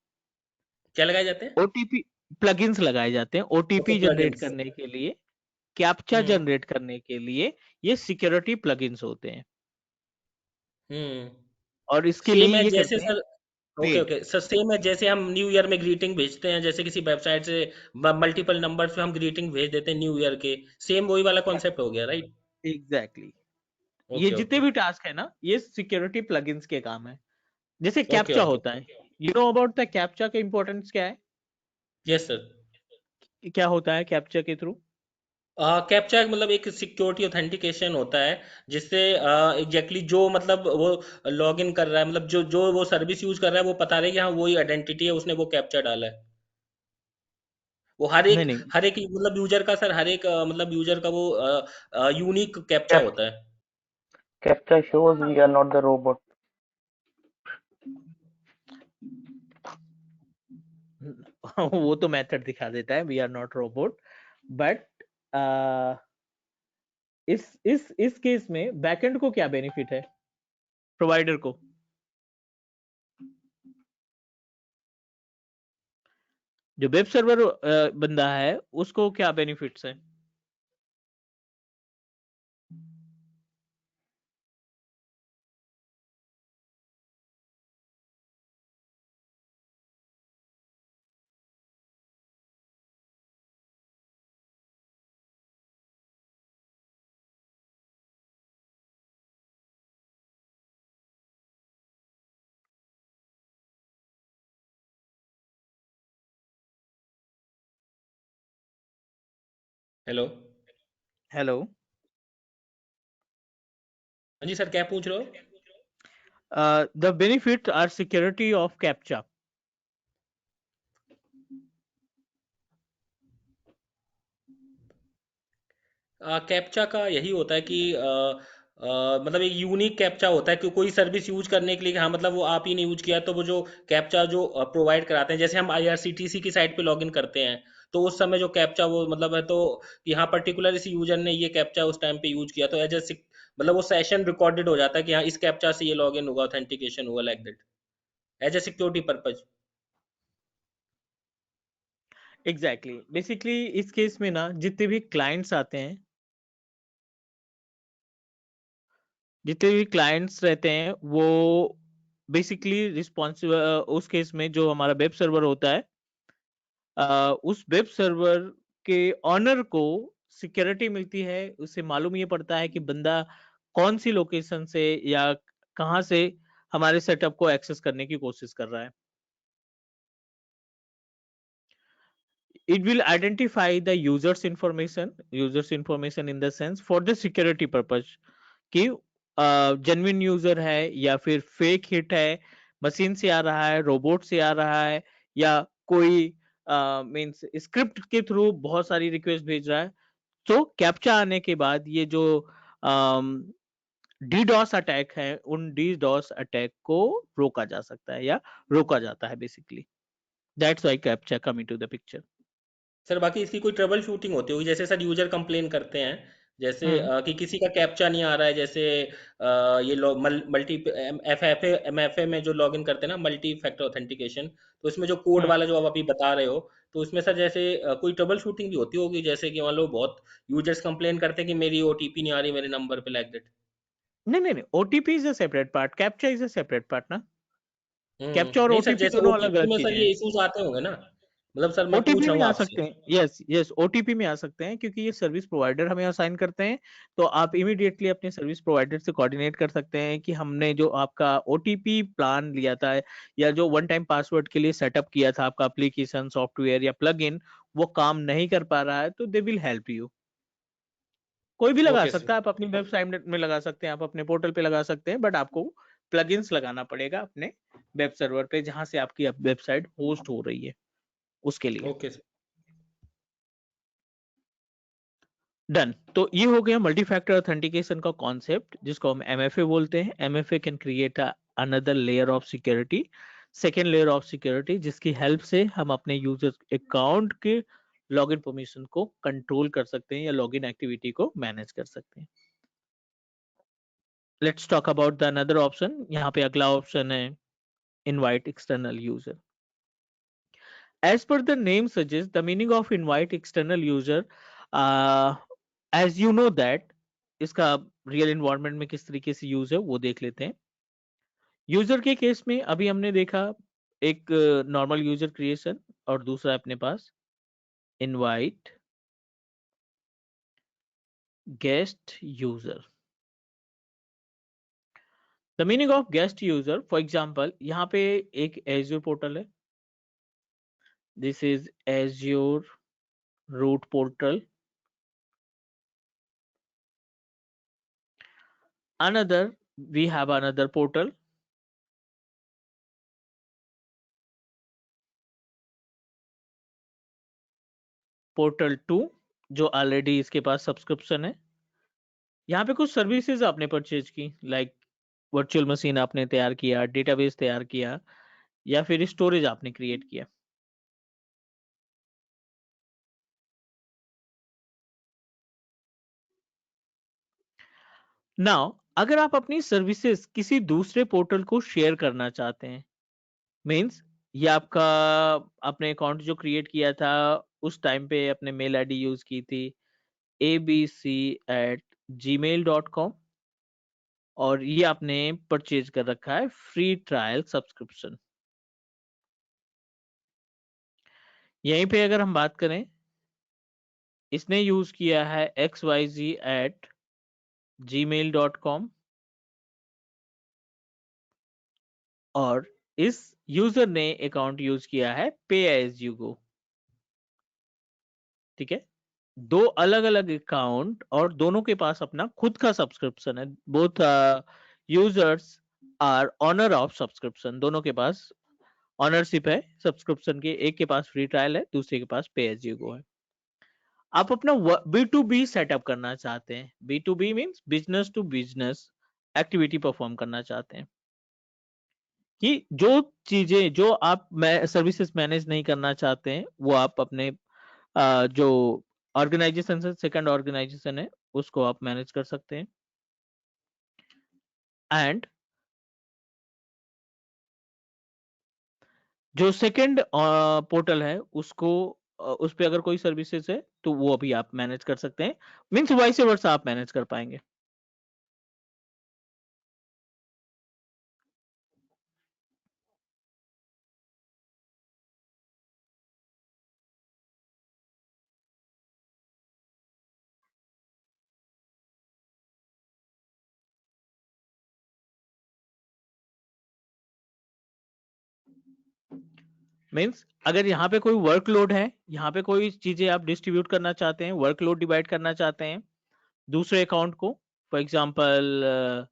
क्या लगाए जाते हैं? OTP प्लगइन्स लगाए जाते हैं ओके, OTP जनरेट प्लगइन्स। करने के लिए, कैप्चा हम्म। जनरेट करने के लिए। ये सिक्योरिटी प्लगइन्स होते हैं हम्म। और इसके लिए सेम है ये जैसे करते हैं sir. Okay paid. Okay sir, same है जैसे हम न्यू ईयर में ग्रीटिंग भेजते हैं, जैसे किसी वेबसाइट से मल्टीपल नंबर पे हम ग्रीटिंग भेज देते हैं न्यू ईयर के, सेम वही वाला कॉन्सेप्ट हो गया, राइट? एग्जैक्टली, ये ओके जितने ओके भी टास्क है ना, ये सिक्योरिटी प्लगइन्स के काम है। जैसे ओके कैप्चा ओके। होता है, you know about the captcha का इंपॉर्टेंस क्या है? Yes sir. क्या होता है कैप्चा के थ्रू? कैप्चा मतलब एक सिक्योरिटी ऑथेंटिकेशन होता है, जिससे एग्जैक्टली जो, मतलब वो लॉग इन कर रहा है, मतलब जो जो वो सर्विस यूज कर रहा है, वो पता रहे कि हाँ वही आइडेंटिटी है, उसने वो कैप्चा डाला है। वो नहीं नहीं, हर एक मतलब यूजर का सर, हर एक मतलब यूजर का वो यूनिक कैप्चा Cap होता है। CAPTCHA shows we are not the robot. वो तो मेथड दिखा देता है, we are not robot. But इस केस में बैकएंड को क्या बेनिफिट है, प्रोवाइडर को? जो वेब सर्वर बंदा है उसको क्या बेनिफिट्स है? हेलो। हेलो। हाँ जी सर, क्या पूछ रहे हो? The benefit are security of captcha. Captcha का यही होता है कि मतलब एक यूनिक कैप्चा होता है कि कोई सर्विस यूज करने के लिए, कि हाँ मतलब वो आप ही ने यूज किया, तो वो जो कैप्चा जो प्रोवाइड कराते हैं, जैसे हम IRCTC की साइट पे लॉगिन करते हैं, तो उस समय जो कैप्चा वो मतलब है, तो कि हाँ पर्टिकुलर इस यूजर ने ये कैप्चा उस टाइम पे यूज किया, तो एज ए, मतलब वो सेशन रिकॉर्डेड हो जाता है कि हाँ इस कैप्चा से ये लॉगिन हुआ, ऑथेंटिकेशन हुआ, like that, as a security purpose. Exactly, basically इस केस में ना जितने भी क्लाइंट्स आते हैं, जितने भी क्लाइंट्स रहते हैं, वो बेसिकली रिस्पॉन्सिबल, उस केस में जो हमारा वेब सर्वर होता है, उस वेब सर्वर के ऑनर को सिक्योरिटी मिलती है। उससे मालूम ये पड़ता है कि बंदा कौन सी लोकेशन से या कहाँ से हमारे सेटअप को एक्सेस करने की कोशिश कर रहा है। It will identify the user's information in the sense for the security purpose कि जेन्युइन यूजर है या फिर फेक हिट है, मशीन से आ रहा है, रोबोट से आ रहा है, या कोई मींस स्क्रिप्ट के थ्रू बहुत सारी रिक्वेस्ट भेज रहा है। तो कैप्चा आने के बाद ये जो डीडॉस अटैक है, उन डीडॉस अटैक को रोका जा सकता है या रोका जाता है basically. That's why captcha come into the picture. Sir बाकी इसकी कोई ट्रबल शूटिंग होती होगी, जैसे सर यूजर कंप्लेन करते हैं जैसे हम्म कि किसी का कैप्चा नहीं आ रहा है, जैसे ये लोग मल्टी एमएफए में जो लॉगिन करते हैं ना, मल्टी फैक्टर ऑथेंटिकेशन, तो इसमें जो कोड हम्म वाला जो आप अभी बता रहे हो, तो इसमें सर जैसे कोई ट्रबल शूटिंग भी होती होगी, जैसे कि मान लो बहुत यूजर्स कंप्लेन करते हैं कि मेरी ओटीपी नहीं आ रही मेरे नंबर पे, लाइक दैट। नहीं नहीं नहीं, OTP is a separate part, captcha is a separate part ना। कैप्चा और नहीं सर, ओटीपी जैसे दोनों अलग ओटीपी अलग में चीजें सर ये हैं। इश्यूज आते होंगे ना, मतलब सर मैं पूछ ओटीपी रहा में हूँ आ आपसे। सकते हैं, यस यस, ओटीपी में आ सकते हैं, क्योंकि ये सर्विस प्रोवाइडर हमें असाइन करते हैं। तो आप इमीडिएटली अपने सर्विस प्रोवाइडर से कोऑर्डिनेट कर सकते हैं कि हमने जो आपका ओटीपी प्लान लिया था या जो वन टाइम पासवर्ड के लिए सेटअप किया था आपका एप्लीकेशन, सॉफ्टवेयर या प्लग इन, वो काम नहीं कर पा रहा है, तो दे विल हेल्प यू। कोई भी लगा ओके सकता सर। है, आप अपनी वेबसाइट में लगा सकते हैं, आप अपने पोर्टल पे लगा सकते हैं, बट आपको प्लगइन्स लगाना पड़ेगा अपने वेब सर्वर पे जहां से आपकी वेबसाइट होस्ट हो रही है, उसके लिए। Okay sir. डन। तो ये हो गया मल्टी फैक्टर ऑथेंटिकेशन का कॉन्सेप्ट, जिसको हम एमएफए बोलते हैं। MFA can create another layer of security, second layer of security, जिसकी हेल्प से हम अपने यूजर अकाउंट के लॉगिन परमिशन को कंट्रोल कर सकते हैं या लॉगिन एक्टिविटी को मैनेज कर सकते हैं। Let's talk about the another option. यहाँ पे अगला ऑप्शन है invite external user. As per the name suggests, the meaning of invite external user, uh, as you know that इसका रियल इन्वायरमेंट में किस तरीके से यूज है वो देख लेते हैं। यूजर के केस में अभी हमने देखा एक नॉर्मल यूजर क्रिएशन, और दूसरा अपने पास invite guest user. The meaning of guest user, for example यहाँ पे एक एज्योर पोर्टल है, this is Azure root portal. Another, we have another portal, portal 2, जो ऑलरेडी इसके पास सब्सक्रिप्शन है। यहाँ पे कुछ सर्विसेज आपने परचेज की, लाइक वर्चुअल मशीन आपने तैयार किया, डेटाबेस तैयार किया, या फिर स्टोरेज आपने क्रिएट किया। नाउ अगर आप अपनी सर्विसेज किसी दूसरे पोर्टल को शेयर करना चाहते हैं, मीन्स ये आपका आपने अकाउंट जो क्रिएट किया था उस टाइम पे अपने मेल आईडी यूज की थी abc@gmail.com, और ये आपने परचेज कर रखा है फ्री ट्रायल सब्सक्रिप्शन। यहीं पे अगर हम बात करें, इसने यूज किया है xyz@gmail.com, और इस यूजर ने अकाउंट यूज किया है पे एज यू गो। ठीक है, दो अलग अलग अकाउंट और दोनों के पास अपना खुद का सब्सक्रिप्शन है। Both users are owner of subscription, दोनों के पास ऑनरशिप है सब्सक्रिप्शन की। एक के पास फ्री ट्रायल है, दूसरे के पास पे एज यू गो है। आप अपना बी टू बी सेटअप करना चाहते हैं, B to B means business to business activity perform करना चाहते हैं, कि जो चीजें जो आप सर्विसेज मैनेज नहीं करना चाहते हैं वो आप अपने जो ऑर्गेनाइजेशन से सेकंड ऑर्गेनाइजेशन है उसको आप मैनेज कर सकते हैं। एंड जो सेकंड पोर्टल है उसको उस पे अगर कोई सर्विसेज है तो वो अभी आप मैनेज कर सकते हैं, मीन्स वाइस वर्सा आप मैनेज कर पाएंगे। मीन्स अगर यहाँ पे कोई वर्कलोड है, यहाँ पे कोई चीजें आप डिस्ट्रीब्यूट करना चाहते हैं, वर्कलोड डिवाइड करना चाहते हैं दूसरे अकाउंट को, फॉर एग्जांपल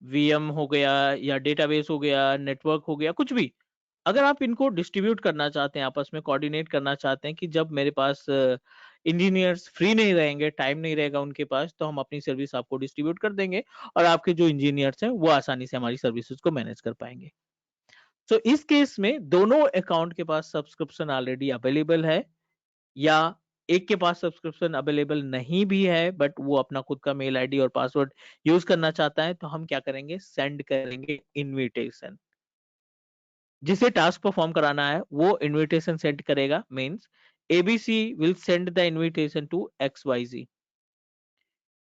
वीएम हो गया या डेटाबेस हो गया, नेटवर्क हो गया, कुछ भी, अगर आप इनको डिस्ट्रीब्यूट करना चाहते हैं, आपस में कोऑर्डिनेट करना चाहते हैं कि जब मेरे पास इंजीनियर्स फ्री नहीं रहेंगे, टाइम नहीं रहेगा उनके पास, तो हम अपनी सर्विस आपको डिस्ट्रीब्यूट कर देंगे और आपके जो इंजीनियर्स हैं वो आसानी से हमारी सर्विसेज को मैनेज कर पाएंगे। तो इस केस में दोनों अकाउंट के पास सब्सक्रिप्शन ऑलरेडी अवेलेबल है, या एक के पास सब्सक्रिप्शन अवेलेबल नहीं भी है बट वो अपना खुद का मेल आईडी और पासवर्ड यूज करना चाहता है, तो हम क्या करेंगे, सेंड करेंगे इनविटेशन। जिसे टास्क परफॉर्म कराना है वो इनविटेशन सेंड करेगा, means ABC will send the invitation to XYZ।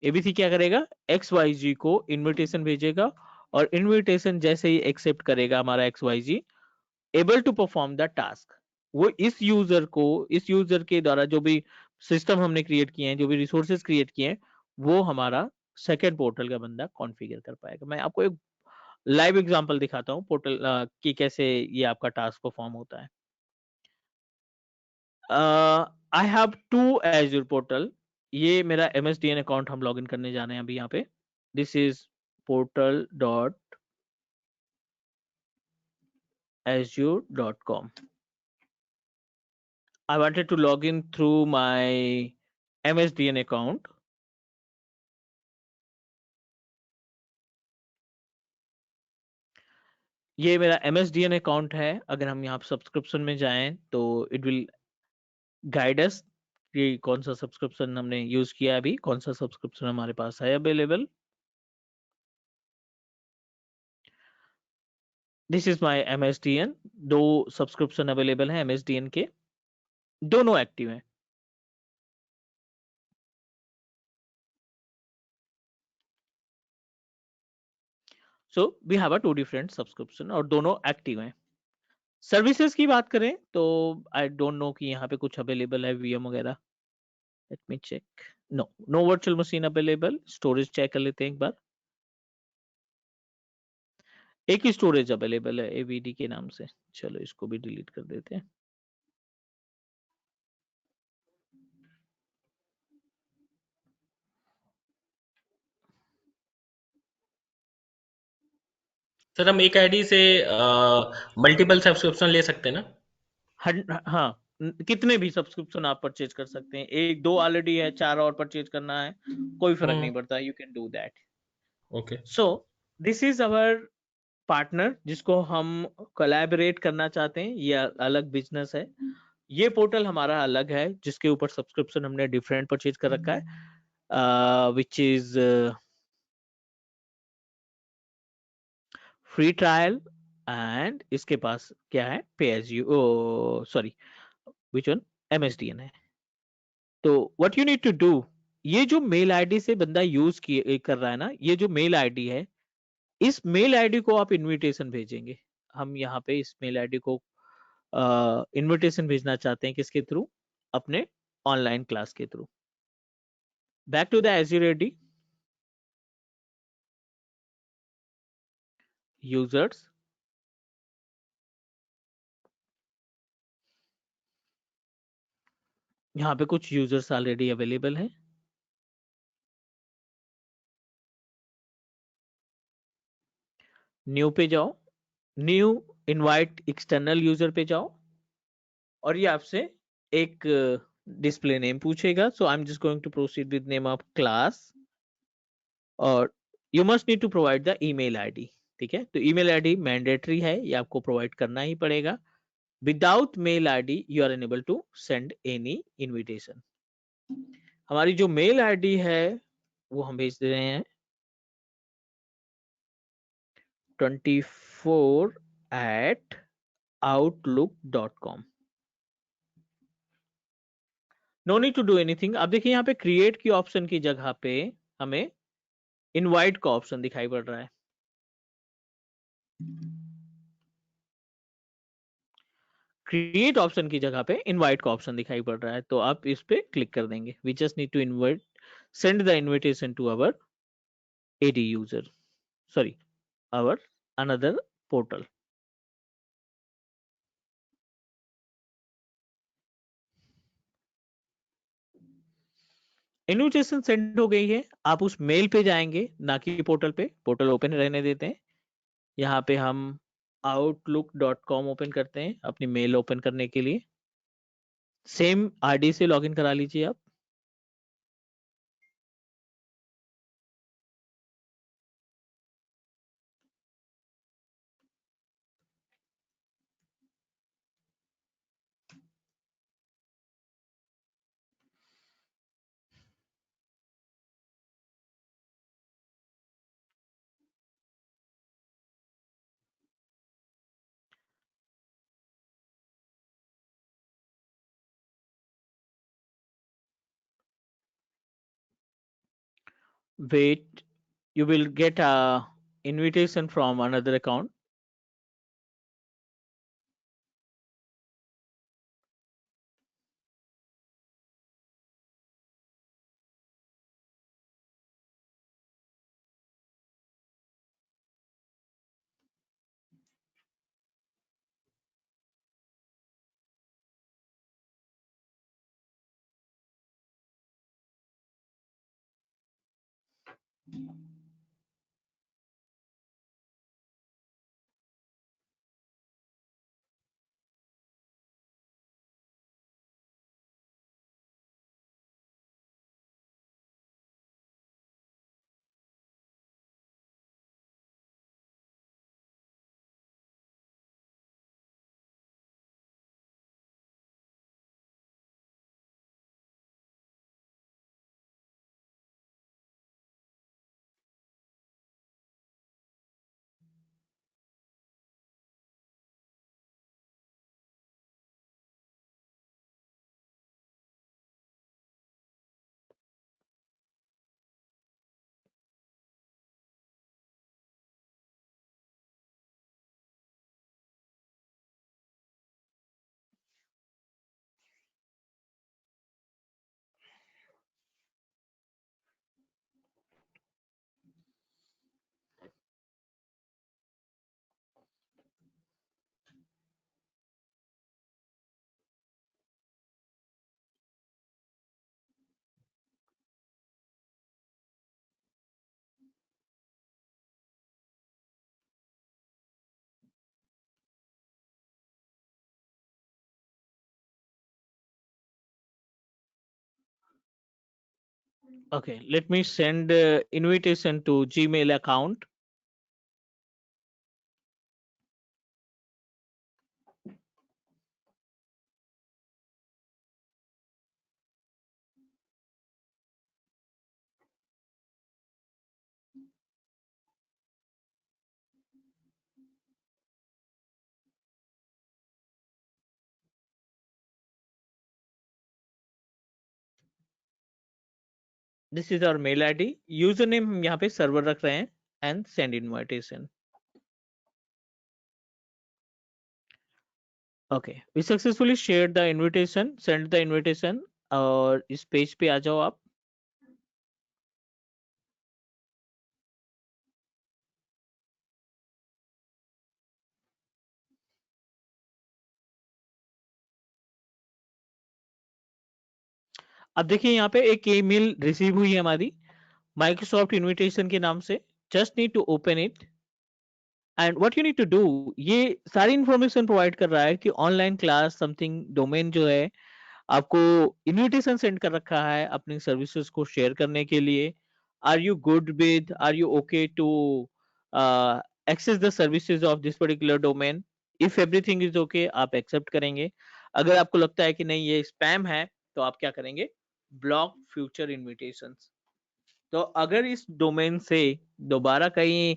ABC क्या करेगा, XYZ को इनविटेशन भेजेगा और इनविटेशन जैसे ही एक्सेप्ट करेगा हमारा XYZ, able to perform the task, वो इस यूजर के द्वारा जो भी सिस्टम हमने क्रिएट किए हैं, जो भी रिसोर्सेज क्रिएट किए हैं, वो हमारा सेकेंड पोर्टल का बंदा कॉन्फ़िगर कर पाएगा। मैं आपको एक लाइव एग्जांपल दिखाता हूँ पोर्टल कि कैसे ये आपका टास्क परफॉर्म होता है। I have to Azure portal, ये मेरा MSDN अकाउंट हम लॉगिन करने जा रहे हैं अभी यहाँ पे। This is portal.azure.com. I wanted to log in through my MSDN account. ये मेरा MSDN अकाउंट है। अगर हम यहाँ सब्सक्रिप्शन में जाएं तो इट विल गाइड अस कि कौन सा सब्सक्रिप्शन हमने यूज किया है, अभी कौन सा सब्सक्रिप्शन हमारे पास है available. This is my MSDN। दो सब्सक्रिप्शन अवेलेबल है MSDN के, दोनों एक्टिव हैं। So we have a two different subscription और दोनों एक्टिव हैं। सर्विसेज की बात करें तो आई डोंट नो कि यहाँ पे कुछ अवेलेबल है VM वगैरह। Let me check. No virtual machine available. Storage check कर लेते हैं एक बार। एक ही स्टोरेज अवेलेबल है AVD के नाम से, चलो इसको भी डिलीट कर देते हैं। सर हम एक आईडी से मल्टीपल सब्सक्रिप्शन ले सकते हैं ना? हाँ, कितने भी सब्सक्रिप्शन आप परचेज कर सकते हैं। एक दो ऑलरेडी है, 4 और परचेज करना है, कोई फर्क नहीं पड़ता, you can do that. Okay. So this is our partner जिसको हम कोलैबोरेट करना चाहते हैं, ये अलग बिजनेस है। ये पोर्टल हमारा अलग है जिसके ऊपर सब्सक्रिप्शन हमने डिफरेंट परचेज कर रखा है, which is free trial, and इसके पास क्या है, pay as you, sorry which one, MSDN है। तो what you need to do, ये जो मेल आईडी से बंदा यूज कर रहा है ना, ये जो मेल आईडी है, इस मेल आईडी को आप इनविटेशन भेजेंगे। हम यहाँ पे इस मेल आईडी को इनविटेशन भेजना चाहते हैं, किसके थ्रू, अपने ऑनलाइन क्लास के through. Back to the Azure AD, users, यहाँ पे कुछ यूजर्स ऑलरेडी अवेलेबल हैं। न्यू पे जाओ, न्यू इनवाइट एक्सटर्नल यूजर पे जाओ, और ये आपसे एक डिस्प्ले नेम पूछेगा। So I am just going to proceed with name of class, और you must need to provide the email ID. ठीक है, तो ईमेल आईडी मैंडेटरी है, ये आपको प्रोवाइड करना ही पड़ेगा। Without mail ID you are unable to send any invitation. हमारी जो मेल आईडी है वो हम भेज दे रहे हैं 24@outlook.com। No need to do anything. अब देखिए यहाँ पे क्रिएट की ऑप्शन की जगह पे हमें इनवाइट का ऑप्शन दिखाई पड़ रहा है। क्रिएट ऑप्शन की जगह पे इनवाइट का ऑप्शन दिखाई पड़ रहा है, तो आप इस पे क्लिक कर देंगे। We just need to invite, send the invitation to our AD user, sorry, our another portal. Invitation send हो गई है, आप उस मेल पे जाएंगे ना कि पोर्टल पे, पोर्टल ओपन रहने देते हैं। यहाँ पे हम outlook.com ओपन करते हैं अपनी मेल ओपन करने के लिए। सेम आईडी से लॉगिन करा लीजिए आप। Wait, you will get a invitation from another account. Okay, let me send invitation to Gmail account. This is our mail ID. Username हम यहाँ पे server रख रहे हैं and send invitation. Okay, we successfully shared the invitation. Send the invitation और इस page पे आ जाओ आप। अब देखिए यहाँ पे एक ईमेल रिसीव हुई है हमारी माइक्रोसॉफ्ट इनविटेशन के नाम से। Just need to open it and what you need to do, ये सारी इंफॉर्मेशन प्रोवाइड कर रहा है कि ऑनलाइन क्लास समथिंग डोमेन जो है आपको इनविटेशन सेंड कर रखा है अपनी सर्विसेज को शेयर करने के लिए। Are you good with, are you okay to access the services of this particular domain? If everything is okay आप एक्सेप्ट करेंगे। अगर आपको लगता है कि नहीं ये स्पैम है तो आप क्या करेंगे, ब्लॉक फ्यूचर इनविटेशंस। तो अगर इस डोमेन से दोबारा कहीं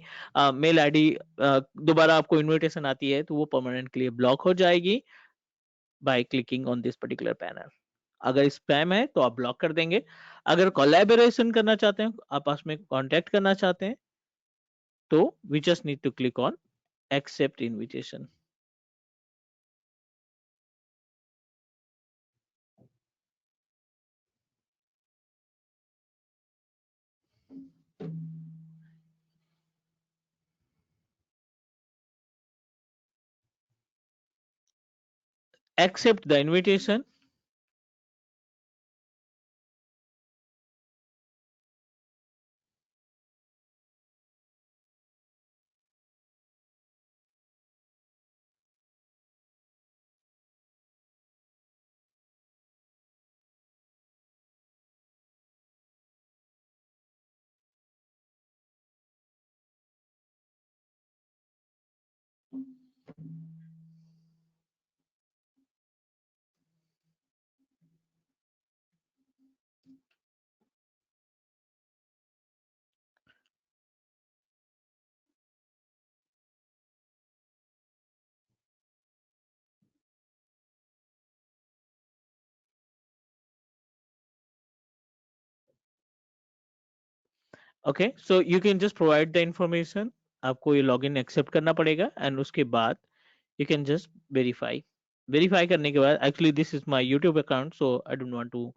मेल आईडी दोबारा आपको इनविटेशन आती है तो वो परमानेंट के लिए ब्लॉक हो जाएगी by clicking on this particular panel. अगर स्पैम है तो आप ब्लॉक कर देंगे। अगर कोलैबोरेशन करना चाहते हैं, आपस में कांटेक्ट करना चाहते हैं, तो we just need to click on accept invitation. Accept the invitation okay, so you can just provide the information. आपको ये लॉगिन एक्सेप्ट करना पड़ेगा एंड उसके बाद यू कैन जस्ट वेरीफाई करने के बाद, actually this is my YouTube account, so I don't want to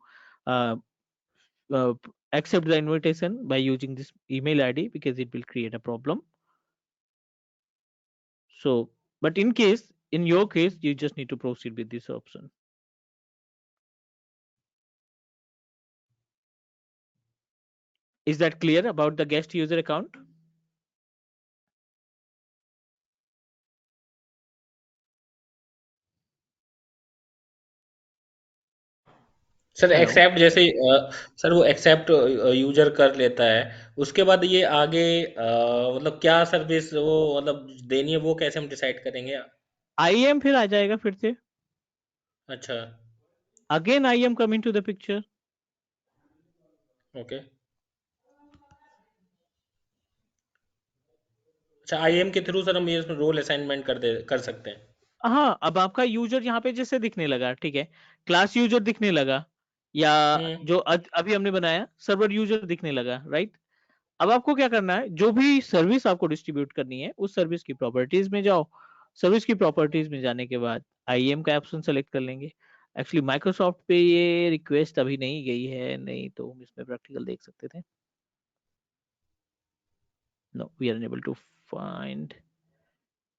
uh, accept the invitation by using this email id because it will create a problem. So but in your case you just need to proceed with this option. Is that clear about the guest user account? Sir Hello. Accept जैसे sir वो accept user कर लेता है, उसके बाद ये आगे मतलब क्या सर्विस वो मतलब देनी है, वो कैसे हम डिसाइड करेंगे? IAM फिर आ जाएगा फिर से, अच्छा। again IAM coming to the picture. Okay. अच्छा, आईएम के थ्रू सर हम ये रोल असाइनमेंट कर सकते हैं? हाँ, अब आपका यूजर यहाँ पे जैसे दिखने लगा, ठीक है, क्लास यूजर दिखने लगा, या हम्म। जो अभी हमने बनाया सर्वर यूजर दिखने लगा, राइट? अब आपको क्या करना है, जो भी सर्विस आपको डिस्ट्रीब्यूट करनी है उस सर्विस की प्रॉपर्टीज में जाओ। सर्विस की प्रॉपर्टीज में जाने के बाद आईएम का ऑप्शन सेलेक्ट कर लेंगे। एक्चुअली माइक्रोसॉफ्ट पे ये रिक्वेस्ट अभी नहीं गई है, नहीं तो हम इसमें प्रैक्टिकल देख सकते थे। No, we are unable to find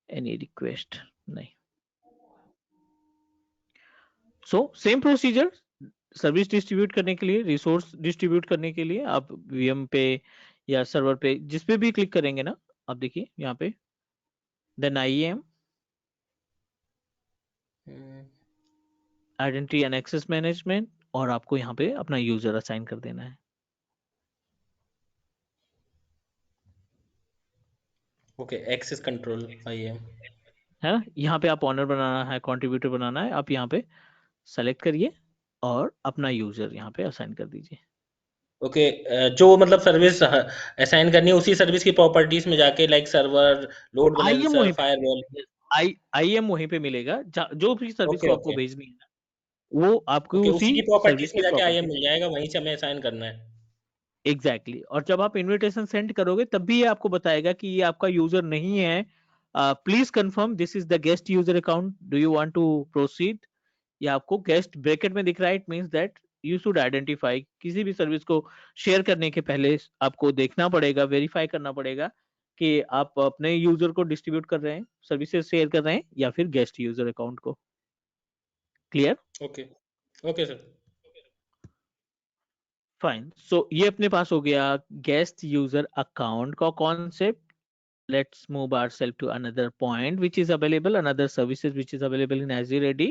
any request, नहीं। So same procedure, service distribute करने के लिए, रिसोर्स डिस्ट्रीब्यूट करने के लिए आप वीएम पे या सर्वर पे जिस पे भी क्लिक करेंगे ना, आप देखिए यहाँ पे then IAM, identity and access management, और आपको यहाँ पे अपना यूजर असाइन कर देना है। Okay, access control IAM. है ना, यहाँ पे आप ऑनर बनाना है, कंट्रीब्यूटर बनाना है, आप यहाँ पे सेलेक्ट करिए और अपना यूजर यहाँ पे असाइन कर दीजिए। ओके, जो मतलब सर्विस असाइन करनी है उसी सर्विस की प्रॉपर्टीज में जाके, like server, load IAM balancer, वहीं पे, फायरवॉल। आईएम वहीं पे मिलेगा, जो भी सर्विस ओके को आपको ओके भेजनी है ना, वो आपको ओके, उसी उसी की सर्विस प्रॉपर्टीज में की जाके आईएम प्रॉपर्टी मिल जाएगा, वहीं से हमें असाइन करना है। Exactly exactly. और जब आप इनविटेशन सेंड करोगे तब भी ये आपको बताएगा कि ये आपका यूजर नहीं है, please confirm this is the guest user account, do you want to proceed. या आपको गेस्ट ब्रैकेट में दिख रहा है, it means that you should identify. किसी भी सर्विस को शेयर करने के पहले आपको देखना पड़ेगा, वेरीफाई करना पड़ेगा कि आप अपने यूजर को डिस्ट्रीब्यूट कर रहे हैं, सर्विसेज शेयर कर रहे हैं, या फिर गेस्ट यूजर अकाउंट को। Clear? Okay okay sir. Fine, so ये अपने पास हो गया गेस्ट यूजर अकाउंट का concept. Let's move ourselves to another point which is available, another services which is available in Azure AD।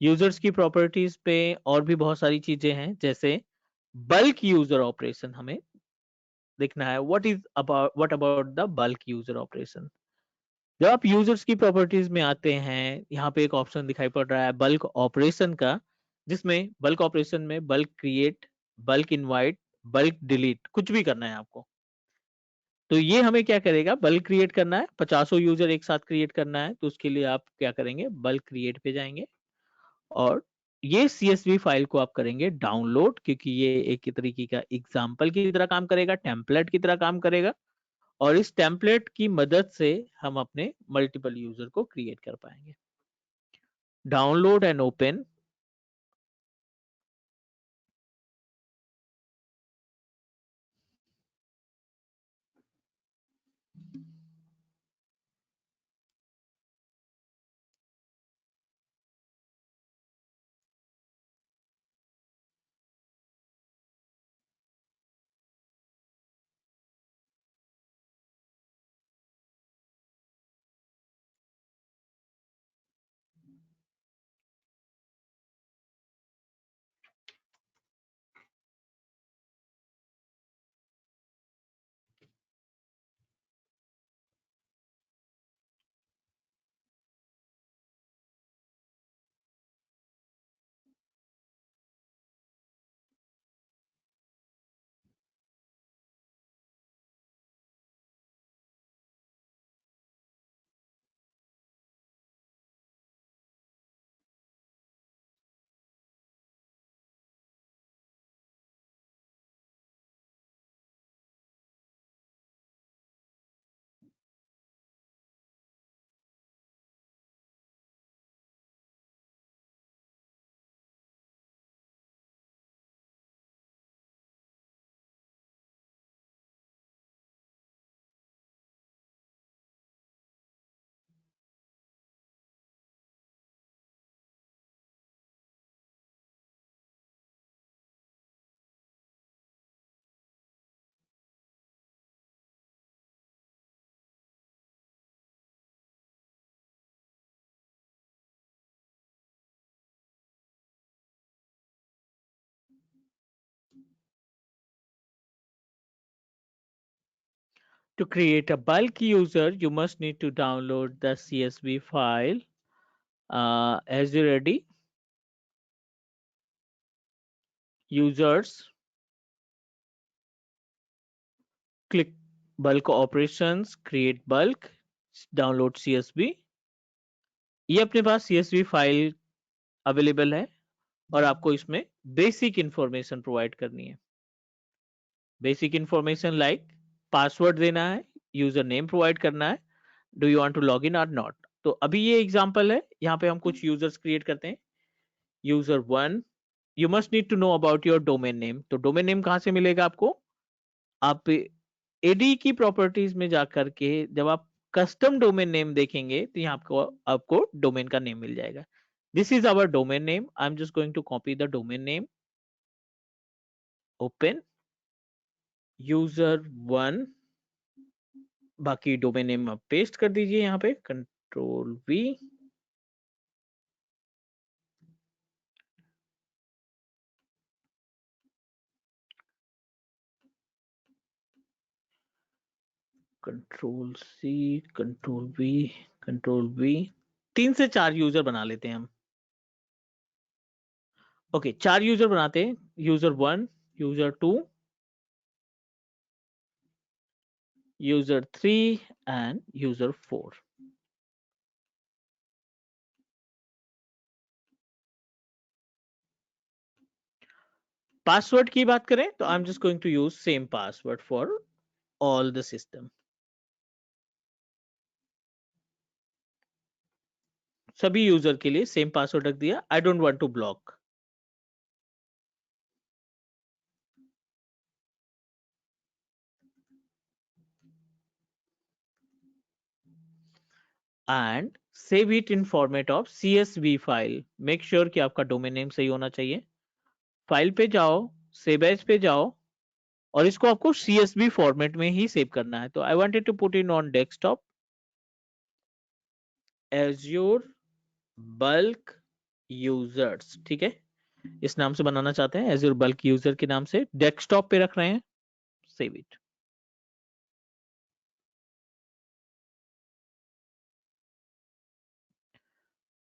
Users की properties पे और भी बहुत सारी चीजें हैं, जैसे बल्क यूजर ऑपरेशन हमें देखना है। What about the bulk user operation. जब आप यूजर्स की प्रॉपर्टीज में आते हैं, यहाँ पे एक ऑप्शन दिखाई पड़ रहा है बल्क ऑपरेशन का, जिसमें बल्क ऑपरेशन में bulk create, bulk invite, bulk delete कुछ भी करना है आपको। तो ये हमें क्या करेगा, बल्क क्रिएट करना है, 50 यूजर एक साथ क्रिएट करना है, तो उसके लिए आप क्या करेंगे, बल्क क्रिएट पे जाएंगे और ये CSV फाइल को आप करेंगे डाउनलोड, क्योंकि ये एक तरीके का एग्जाम्पल की तरह काम करेगा, टेम्पलेट की तरह काम करेगा, और इस टेम्पलेट की मदद से हम अपने मल्टीपल यूजर को क्रिएट कर पाएंगे। Download and open. To create a bulk user, you must need to download the CSV file. As you're ready, users, click bulk operations, create bulk, download CSV. ये अपने पास CSV फाइल अवेलेबल है और आपको इसमें basic information provide करनी है. Basic information like password देना है, यूजर नेम प्रोवाइड करना है, do you want to log in और नॉट. तो अभी ये एग्जांपल है, यहाँ पे हम कुछ यूजर्स क्रिएट करते हैं. User 1, you must need to know about your domain name. तो डोमेन नेम कहाँ से मिलेगा आपको? आप एडी की प्रॉपर्टीज में जाकर के जब आप कस्टम डोमेन नेम देखेंगे तो यहाँ आपको डोमेन का नेम मिल जाएगा. This is our domain name. I am just going to copy the domain name. Open user 1, बाकी डोमेन नेम आप पेस्ट कर दीजिए यहाँ पे, control V. Control C, control V, control V. 3 से 4 यूजर बना लेते हैं हम. ओके, 4 यूजर बनाते हैं. User 1, user 2, user 3 and user 4. Password की बात करें तो I am just going to use same password for all the system. सभी यूजर के लिए सेम पासवर्ड रख दिया. I don't want to block. And save it in format of CSV file. Make sure कि आपका डोमेन नेम सही होना चाहिए. फाइल पे जाओ, सेव एज पे जाओ और इसको आपको CSV फॉर्मेट में ही सेव करना है. तो I wanted to put in on desktop Azure bulk users. ठीक है, इस नाम से बनाना चाहते हैं, Azure bulk user के नाम से डेस्कटॉप पे रख रहे हैं. Save it.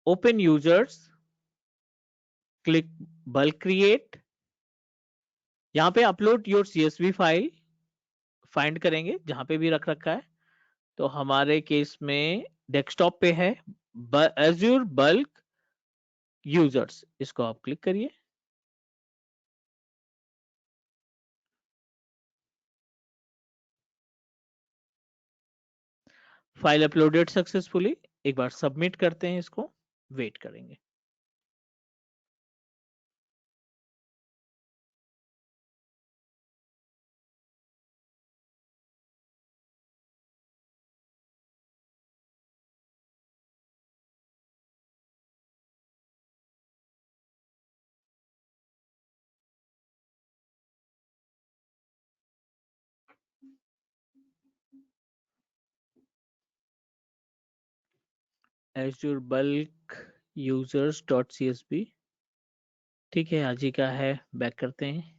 Open users, click bulk create. यहाँ पे upload your CSV file find करेंगे जहां पे भी रख रखा है. तो हमारे केस में डेस्कटॉप पे है Azure bulk users. इसको आप क्लिक करिए. File uploaded successfully. एक बार सबमिट करते हैं इसको, वेट करेंगे. Azure bulk users.csv. ठीक है, आज ही का है. बैक करते हैं.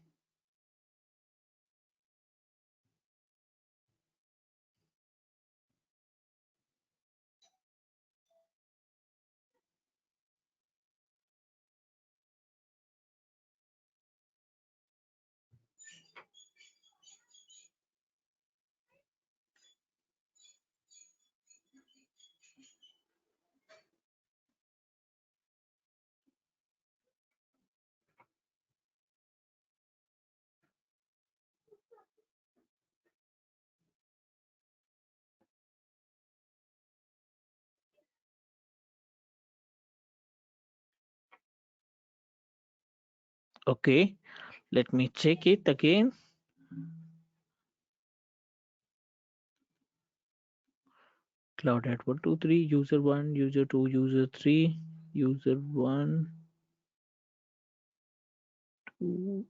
Okay, let me check it again. Cloud at 123, user 1, user 2, user 3, user 1, 2.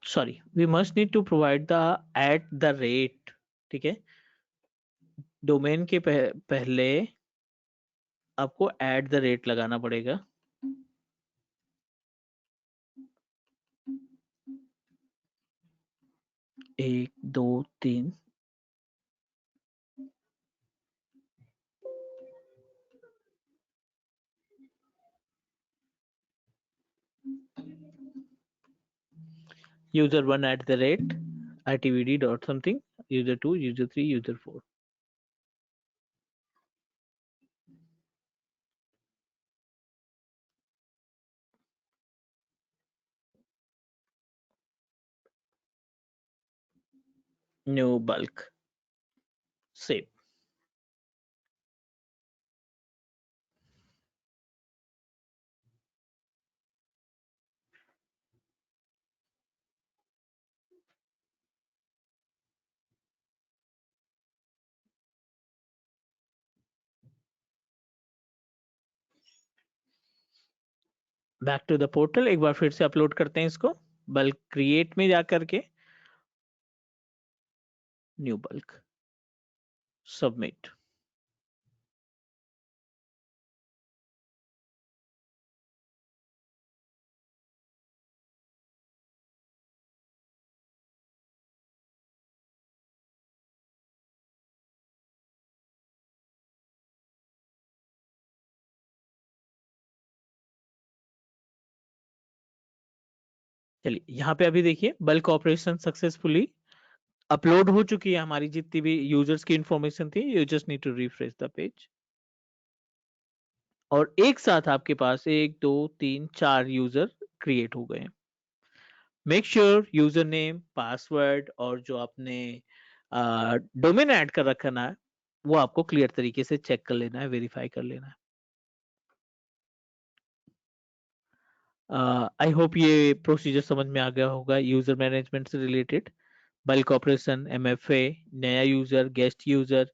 Sorry, we must need to provide the at the rate. ठीक है, डोमेन के पहले आपको एट द रेट लगाना पड़ेगा. 1 2 3 user1 @ dot something, user2, user3, user4. New bulk. Save. Back to the portal, एक बार फिर से अपलोड करते हैं इसको बल्क क्रिएट में जाकर के, न्यू बल्क, सबमिट। चलिए यहाँ पे अभी देखिए बल्क ऑपरेशन सक्सेसफुली अपलोड हो चुकी है हमारी जितनी भी यूजर्स की इंफॉर्मेशन थी। You just need to refresh the page और एक साथ आपके पास 1 2 3 4 यूजर क्रिएट हो गए। Make sure user name, password और जो आपने डोमेन ऐड कर रखना है वो आपको क्लियर तरीके से चेक कर लेना है, वेरीफाई कर लेना है। आई होप ये प्रोसीजर समझ में आ गया होगा यूजर मैनेजमेंट से रिलेटेड। बल्क ऑपरेशन, MFA, नया user, guest user,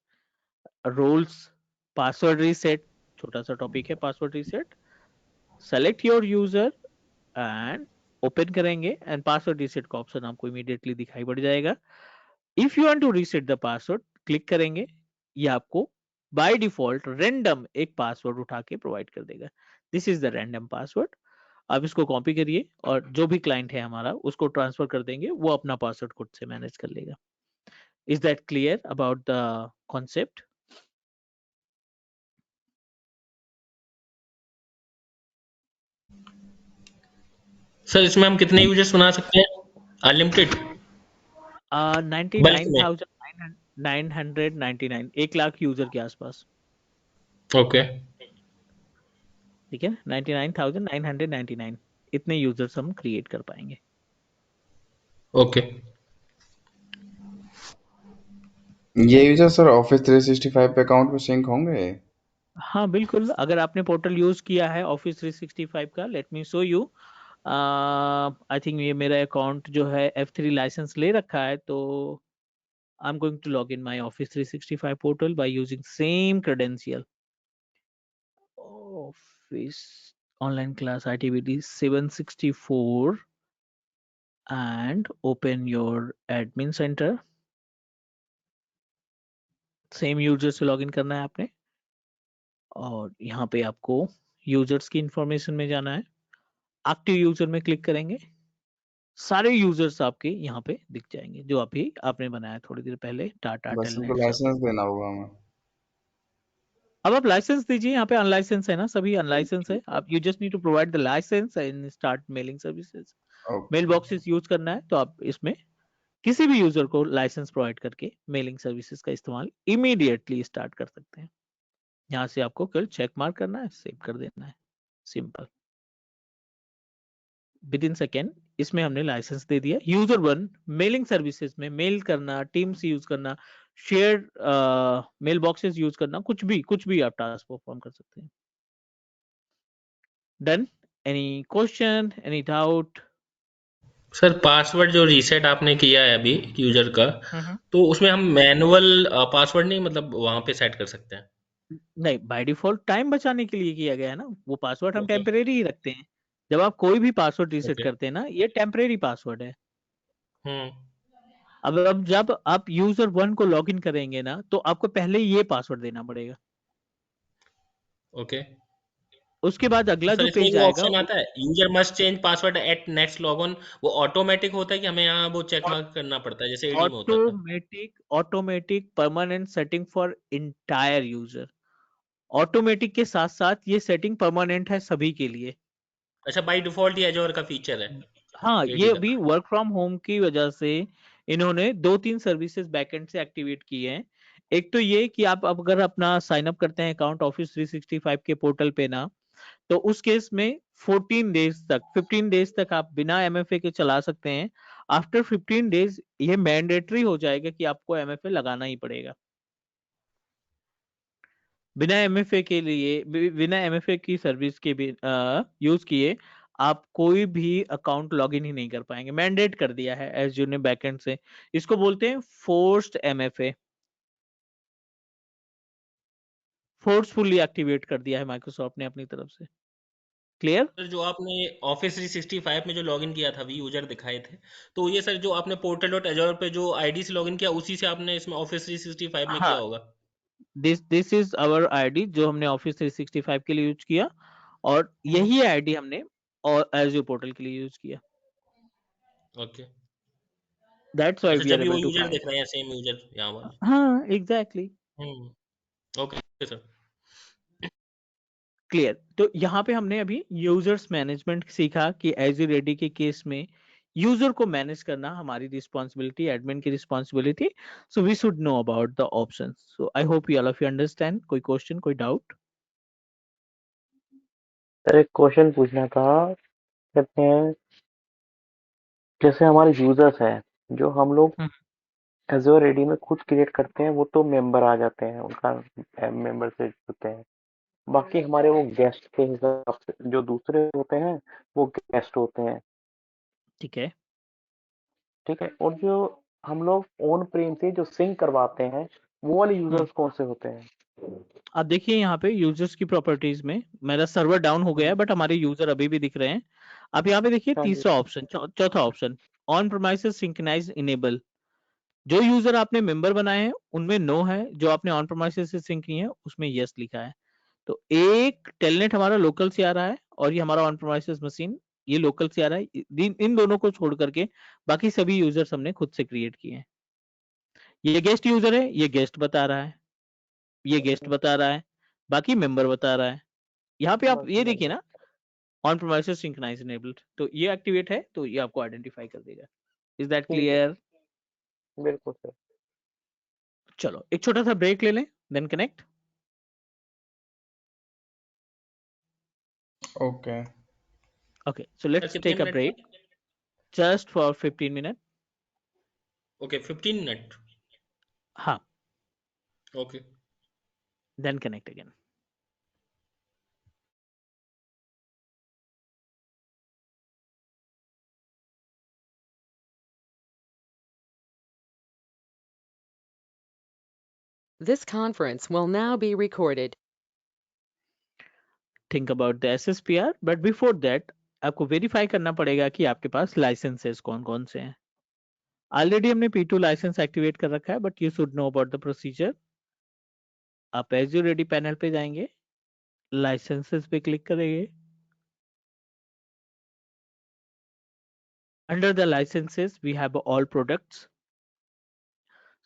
roles, password reset, छोटा सा टॉपिक है password reset. Select your user and open करेंगे एंड पासवर्ड रीसेट का ऑप्शन आपको इमीडिएटली दिखाई पड़ जाएगा। If you want to reset the password click करेंगे, ये आपको बाय डिफॉल्ट रैंडम एक पासवर्ड उठा के प्रोवाइड कर देगा। This is the random password. अब इसको कॉपी करिए और जो भी क्लाइंट है हमारा उसको ट्रांसफर कर देंगे, वो अपना पासवर्ड खुद से मैनेज कर लेगा। Is that clear about the concept? Sir इसमें हम कितने यूजर्स बना सकते हैं? अनलिमिटेड? 99,999, 1 लाख यूजर के आसपास। ओके ठीक है, 99,999 इतने यूजर्स हम क्रिएट कर पाएंगे। ओके। ये यूजर सर ऑफिस 365 पे अकाउंट में सिंक होंगे? हाँ बिल्कुल, अगर आपने पोर्टल यूज किया है ऑफिस 365 का, let me show you. I think ये मेरा अकाउंट जो है F3 लाइसेंस ले रखा है, तो I am going to log in my office 365 portal by using same credential. Office online class ITBD 764 and open your admin center। Same user से login करना है आपने और यहाँ पे आपको यूजर्स की इंफॉर्मेशन में जाना है। एक्टिव यूजर में क्लिक करेंगे, सारे यूजर्स आपके यहाँ पे दिख जाएंगे जो अभी आपने बनाया थोड़ी देर पहले, टाटा, बस इनको टेलनेट सब। लाइसेंस देना होगा हमें। अब आप लाइसेंस दीजिए, यहाँ पे अनलाइसेंस है ना, सभी अनलाइसेंस है। आप you just need to provide the licence and start mailing services. Mailboxes use करना है तो आप इसमें किसी भी यूजर को लाइसेंस प्रोवाइड करके मेलिंग सर्विसेज का इस्तेमाल इमीडिएटली स्टार्ट कर सकते हैं। यहाँ से आपको केवल चेक मार्क करना है, सेव कर देना है, सिंपल। विद इन सेकेंड इसमें हमने लाइसेंस दे दिया। यूजर 1 मेलिंग सर्विसेज में मेल करना, टीम्स यूज करना, शेयर मेल बॉक्सेस यूज करना, कुछ भी आप टास्क परफॉर्म कर सकते हैं। Done. Any question, any doubt? Sir password जो रीसेट आपने किया है अभी यूजर का, तो उसमें हम मैनुअल पासवर्ड नहीं मतलब वहां पे सेट कर सकते हैं? नहीं, बाय डिफॉल्ट टाइम बचाने के लिए किया गया है ना, वो पासवर्ड हम ओके टेम्परेरी ही रखते हैं। जब आप कोई भी पासवर्ड रीसेट ओके। करते हैं ना, ये टेम्परेरी पासवर्ड है। हम्म अब जब आप यूजर 1 को लॉगिन करेंगे ना, तो आपको पहले ये पासवर्ड देना पड़ेगा। ओके उसके बाद अगला सर जो इसमें पेज एक आएगा ऑप्शन आता है, user must change password at next login, वो ऑटोमेटिक होता है कि हमें यहाँ वो चेक मार्क करना पड़ता है जैसे एडी में होता था? Automatic permanent setting for entire user. Automatic के साथ साथ ये सेटिंग परमानेंट है सभी के लिए। अच्छा, बाय डिफॉल्ट ये एजोर का फीचर है हाँ, एडी ये का। अभी वर्क फ्रॉम होम की वजह से इन्होंने 2-3 सर्विसेज बैकएंड से एक्टिवेट की हैं। एक तो ये कि आप अगर अपना साइन अप करते हैं अकाउंट ऑफिस 365 के पोर्टल पे ना, तो उस केस में 14 डेज तक 15 डेज तक आप बिना एमएफए के चला सकते हैं। आफ्टर 15 डेज ये मैंडेटरी हो जाएगा कि आपको एमएफए लगाना ही पड़ेगा। बिना एमएफए के लिए बिना एमएफए की सर्विस के भी यूज किए आप कोई भी अकाउंट लॉगिन ही नहीं कर पाएंगे। मैंडेट कर दिया है एजूर ने बैकएंड से। इसको बोलते हैं फोर्स्ड एमएफए। फोर्सफुली एक्टिवेट कर दिया है माइक्रोसॉफ्ट ने अपनी तरफ से। क्लियर? सर जो आपने ऑफिस 365 में जो लॉगिन किया था, वी यूजर दिखाए थे, तो ये सर जो आपने पोर्टल डॉट एजोर पे जो आईडी से लॉगिन किया, उसी से आपने इसमें ऑफिस 365 में हाँ, किया होगा? दिस इज आवर आईडी जो हमने ऑफिस 365 के लिए यूज किया, और यही आईडी हमने और एजूर पोर्टल के लिए यूज किया। ओके। दैट्स व्हाई अच्छा, वी आर जब भी वो एबल टू यूजर फाइंड। दिख रहे हैं, सेम यूजर यहाँ वाले। हाँ, एग्जैक्टली। Okay sir. क्लियर। तो यहाँ पे हमने अभी यूजर्स मैनेजमेंट सीखा कि एज रेडी के केस में यूजर को मैनेज करना हमारी रिस्पॉन्सिबिलिटी, एडमिन की responsibility. So we should know about the options. So I hope you all of you understand. कोई क्वेश्चन, कोई डाउट? सर एक क्वेश्चन पूछना था। कहते हैं जैसे हमारे यूजर्स हैं जो हम लोग एज़ोर एडी में खुद क्रिएट करते हैं, वो तो मेंबर आ जाते हैं, उनका मेंबर से होते हैं। बाकी हमारे वो गेस्ट के हिसाब से जो दूसरे होते हैं वो गेस्ट होते हैं। ठीक है। ठीक है, और जो हम लोग ऑन प्रेम से जो सिंक करवाते हैं वो वाले यूजर्स कौन से होते हैं? अब देखिए यहाँ पे यूजर्स की प्रॉपर्टीज में मेरा सर्वर डाउन हो गया है, बट हमारे यूजर अभी भी दिख रहे हैं। अब यहाँ पे देखिए हाँ जी। तीसरा ऑप्शन, चौथा ऑप्शन, ऑन प्रोमाइसेस सिंक्रोनाइज इनेबल। जो यूजर आपने मेंबर बनाए हैं उनमें नो है, जो आपने ऑन प्रोमाइसेस से सिंक किए हैं उसमें यस लिखा है। तो एक टेलनेट हमारा लोकल से आ रहा है और ये हमारा ऑन प्रोमाइसेस मशीन ये लोकल से आ रहा है। इन दोनों को छोड़ करके बाकी सभी यूजर्स हमने खुद से क्रिएट किए हैं। ये गेस्ट यूजर है, ये गेस्ट बता रहा है, ये गेस्ट बता रहा है, बाकी मेंबर बता रहा है। यहाँ पे आप बस ये देखिए मेंबर। ना, ऑन प्रोमाइसेस सिंक्रोनाइज इनेबल्ड, तो ये एक्टिवेट है तो ये आपको आइडेंटिफाई कर देगा। इज दैट ठीक है, क्लियर? बिल्कुल सर। चलो एक छोटा सा ब्रेक ले लें, then connect. Okay. Okay, so sir let's कितने take a मिनट break का? just for 15 minutes. Okay, 15 minute. हाँ, okay. then connect again. This conference will now be recorded. Think about the SSPR, but before that आपको verify करना पड़ेगा कि आपके पास licences कौन कौन से हैं। ऑलरेडी हमने P2 लाइसेंस एक्टिवेट कर रखा है, but you should know about the procedure. आप एज्योर रेडी पैनल पे जाएंगे, लाइसेंसेस पे क्लिक करेंगे। Under the licences we have all products.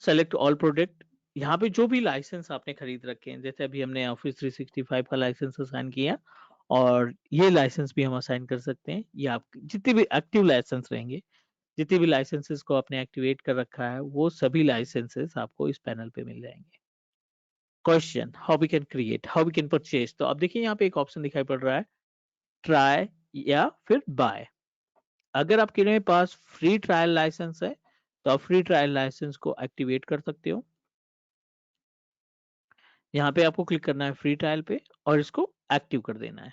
Select all product. यहाँ पे जो भी लाइसेंस आपने खरीद रखे हैं, जैसे अभी हमने ऑफिस 365 का लाइसेंस असाइन किया, और ये लाइसेंस भी हम असाइन कर सकते हैं। ये आप जितने भी एक्टिव लाइसेंस रहेंगे, जितने भी लाइसेंसेस को आपने एक्टिवेट कर रखा है, वो सभी लाइसेंसेस आपको इस पैनल पे मिल जाएंगे। Question, how we can create, how we can purchase. तो अब देखिए यहाँ पे एक ऑप्शन दिखाई पड़ रहा है, ट्राई या फिर बाय। अगर आपके पास फ्री ट्रायल लाइसेंस है तो आप फ्री ट्रायल लाइसेंस को एक्टिवेट कर सकते हो। यहाँ पे आपको क्लिक करना है फ्री ट्रायल पे और इसको एक्टिव कर देना है।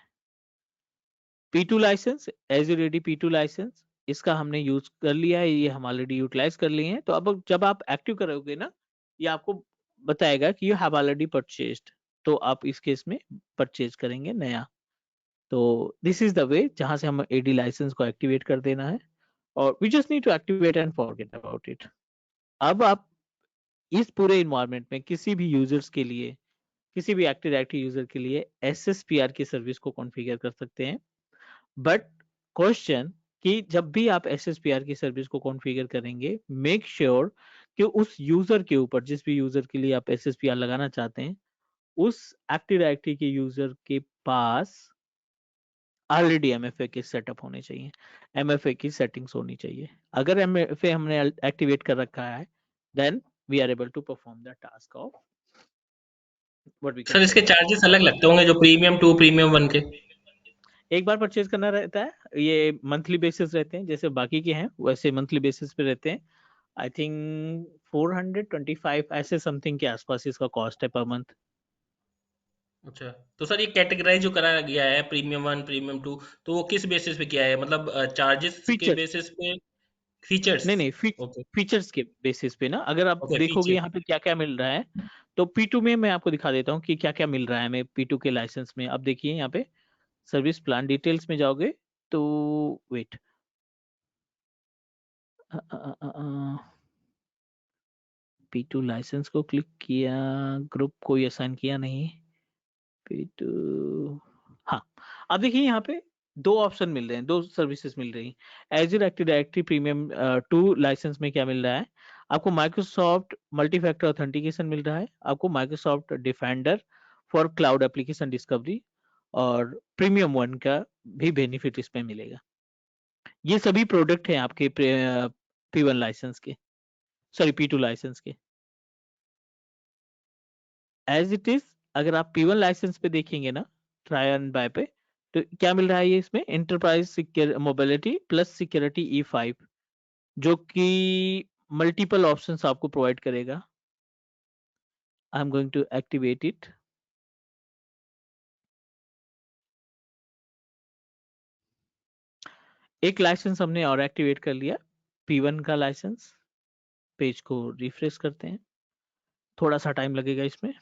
P2 licence, as AD P2 licence, इसका हमने यूज कर लिया है, ये हम ऑलरेडी यूटिलाइज कर लिए हैं। तो अब जब आप एक्टिव करोगे ना, ये आपको बताएगा कि यू हैव ऑलरेडी परचेज्ड, तो आप इस केस में परचेज करेंगे नया। तो दिस इज द वे जहां से हम एडी लाइसेंस को एक्टिवेट कर देना है, और we just need to activate and forget about it. अब आप इस पूरे इन्वायरमेंट में किसी भी यूजर्स के लिए किसी भी एक्टिव डायरेक्टरी यूजर के लिए SSPR की सर्विस को कॉन्फ़िगर कर सकते हैं। बट क्वेश्चन कि जब भी आप SSPR की सर्विस को कॉन्फ़िगर करेंगे, मेक श्योर कि उस यूजर के ऊपर, जिस भी यूजर के लिए आप SSPR लगाना चाहते हैं, उस एक्टिव डायरेक्टरी के यूजर के पास ऑलरेडी MFA के सेटअप होने चाहिए, MFA की सेटिंग्स होनी चाहिए। अगर MFA हमने एक्टिवेट कर रखा है, then we are able to perform the task of what we can sir call इसके इट चार्जेस अलग लगते होंगे जो प्रीमियम 2 प्रीमियम 1 के? एक बार परचेज करना रहता है, ये मंथली बेसिस रहते हैं, जैसे बाकी के हैं वैसे मंथली बेसिस पे रहते हैं। आई थिंक 425 ऐसे समथिंग के आसपास इसका कॉस्ट है पर मंथ। अच्छा, तो सर ये कैटेगराइज जो करा गया है प्रीमियम 1 प्रीमियम 2, तो वो किस बेसिस पे किया है, मतलब चार्जेस के फीचर्स, बेसिस पे? फीचर्स? नहीं नहीं ओके। फीचर्स के बेसिस पे ना। अगर आप ओके, देखोगे फीचर। यहाँ पे क्या क्या मिल रहा है, तो P2 में मैं आपको दिखा देता हूँ कि क्या क्या मिल रहा है हमें P2 के लाइसेंस में। अब देखिए यहाँ पे सर्विस प्लान डिटेल्स में जाओगे तो वेट, P2 लाइसेंस को क्लिक किया, ग्रुप कोई असाइन किया नहीं, P2 हाँ। अब देखिए यहाँ पे दो ऑप्शन मिल रहे हैं, दो सर्विसेज मिल रही हैं। Azure active directory premium 2 licence में क्या मिल रहा है आपको, माइक्रोसॉफ्ट मल्टी फैक्टर ऑथेंटिकेशन मिल रहा है, आपको Microsoft Defender for cloud application discovery, और प्रीमियम 1 का भी बेनिफिट इसमें मिलेगा। ये सभी प्रोडक्ट हैं आपके P1 लाइसेंस के, सॉरी P2 लाइसेंस के। एज इट इज अगर आप P1 लाइसेंस पे देखेंगे ना, ट्राई एंड बाय पे, तो क्या मिल रहा है ये इसमें, enterprise mobility plus security E5, जो कि मल्टीपल ऑप्शंस आपको प्रोवाइड करेगा। I am going to activate it. एक लाइसेंस हमने और एक्टिवेट कर लिया, P1 का लाइसेंस। पेज को रिफ्रेश करते हैं, थोड़ा सा टाइम लगेगा इसमें।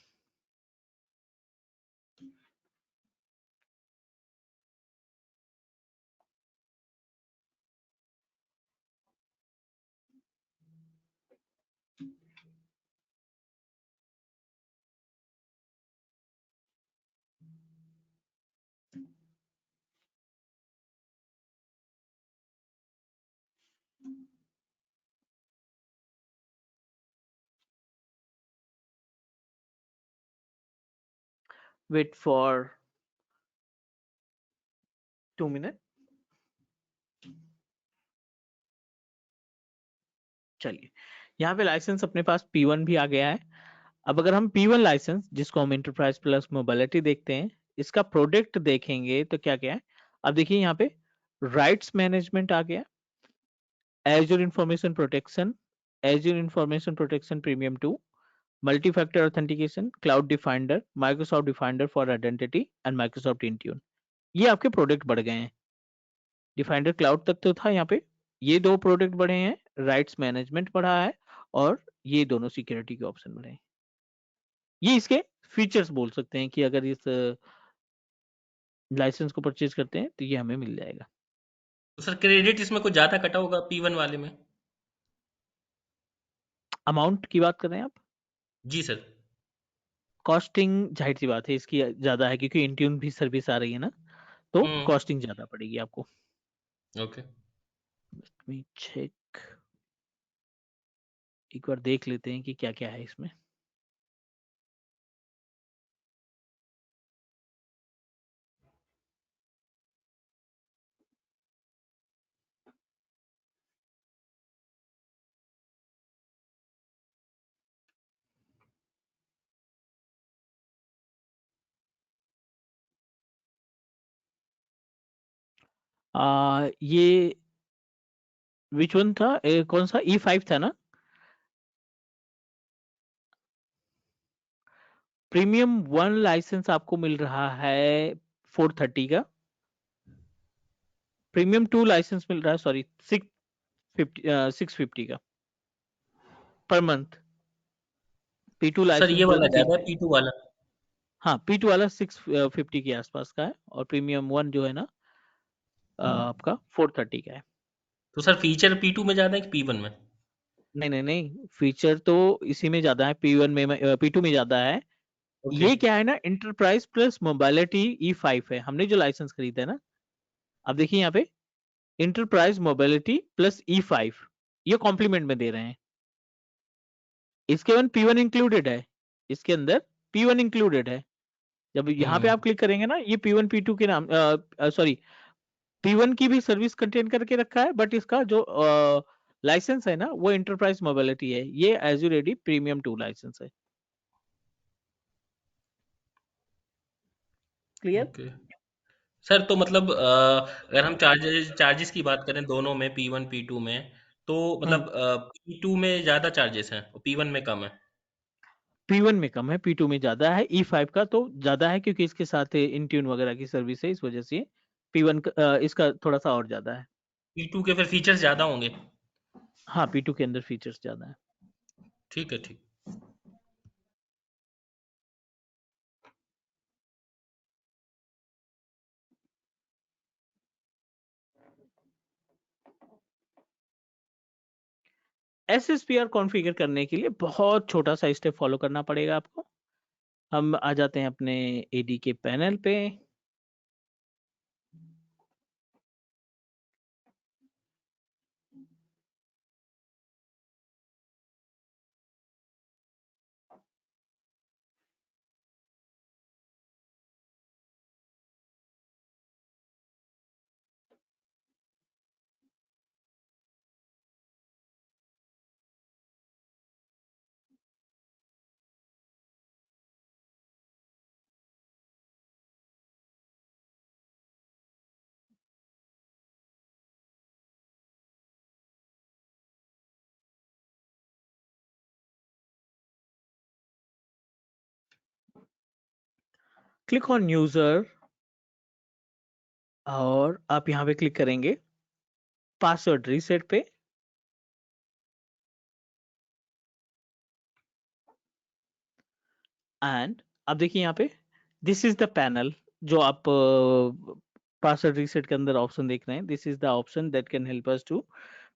Wait for 2 minute. चलिए, यहाँ पे लाइसेंस अपने पास P1 भी आ गया है। अब अगर हम P1 लाइसेंस, जिसको हम एंटरप्राइज प्लस मोबिलिटी देखते हैं, इसका प्रोडक्ट देखेंगे तो क्या क्या है। अब देखिए यहाँ पे राइट्स मैनेजमेंट आ गया, Azure information protection, Azure information protection premium 2, multi factor authentication, cloud defender, Microsoft defender for identity and Microsoft Intune. ये आपके प्रोडक्ट बढ़ गए हैं। डिफाइंडर क्लाउड तक तो था यहाँ पे, ये दो प्रोडक्ट बढ़े हैं, राइट्स मैनेजमेंट बढ़ा है, और ये दोनों सिक्योरिटी के ऑप्शन बढ़े हैं। ये इसके फीचर्स बोल सकते हैं कि अगर इस लाइसेंस को परचेज करते हैं तो ये हमें मिल जाएगा। तो सर क्रेडिट इसमें कुछ ज्यादा कटा होगा P1 वाले में? अमाउंट की बात कर रहे हैं आप? जी सर। कॉस्टिंग जाहिर सी बात है इसकी ज्यादा है, क्योंकि इंट्यून भी सर्विस आ रही है ना, तो हम्म। कॉस्टिंग ज्यादा पड़ेगी आपको। ओके। चेक, एक बार देख लेते हैं कि क्या क्या है इसमें। ये विच वन था, कौन सा E5 था ना? प्रीमियम 1 लाइसेंस आपको मिल रहा है 430 का, प्रीमियम 2 लाइसेंस मिल रहा है, सॉरी 650 का per month. P2 sir licence ये जो वाला भी ज्यादा है है, P2 वाला? हाँ P2 वाला 650 के आसपास का है, और प्रीमियम 1 जो है ना आपका 430 का है। तो सर फीचर P2 में ज्यादा है कि P1 में? नहीं नहीं नहीं, फीचर तो इसी में ज्यादा है, P1 में P2 में ज्यादा है, ओके। ये क्या है ना, इंटरप्राइज प्लस मोबाइलिटी E5 है, हमने जो लाइसेंस खरीदा है ना। अब देखिए यहाँ पे इंटरप्राइज मोबिलिटी प्लस E5, ये कॉम्प्लीमेंट में दे रहे हैं। इसके बाद P1 इंक्लूडेड है, इसके अंदर P1 इंक्लूडेड है। जब यहाँ पे आप क्लिक करेंगे ना, ये P1 P2 के नाम, सॉरी, P1 की भी सर्विस कंटेन करके रखा है, बट इसका जो लाइसेंस है ना वो इंटरप्राइज मोबिलिटी है, ये एज्योर एडी प्रीमियम 2 लाइसेंस है। क्लियर? ओके सर, तो मतलब अगर हम चार्जेस की बात करें दोनों में, P1 P2 में, तो मतलब P2 में ज्यादा चार्जेस हैं और P1 में कम है। P1 में कम है, P2 में ज्यादा है। E5 का तो ज्यादा है क्योंकि इसके साथ इंट्यून वगैरह की सर्विस है, इस वजह से P1 इसका थोड़ा सा और ज्यादा है। P2 के फिर फीचर्स ज्यादा होंगे। हाँ, P2 के अंदर फीचर्स ज्यादा है। ठीक है, ठीक। SSPR कॉन्फ़िगर करने के लिए बहुत छोटा सा स्टेप फॉलो करना पड़ेगा आपको। हम आ जाते हैं अपने एडी के पैनल पे। क्लिक ऑन यूजर और आप यहाँ पे क्लिक करेंगे पासवर्ड रीसेट पे। एंड अब देखिए यहाँ पे दिस इज द पैनल, जो आप पासवर्ड रीसेट के अंदर ऑप्शन देख रहे हैं। This is the option that can help us to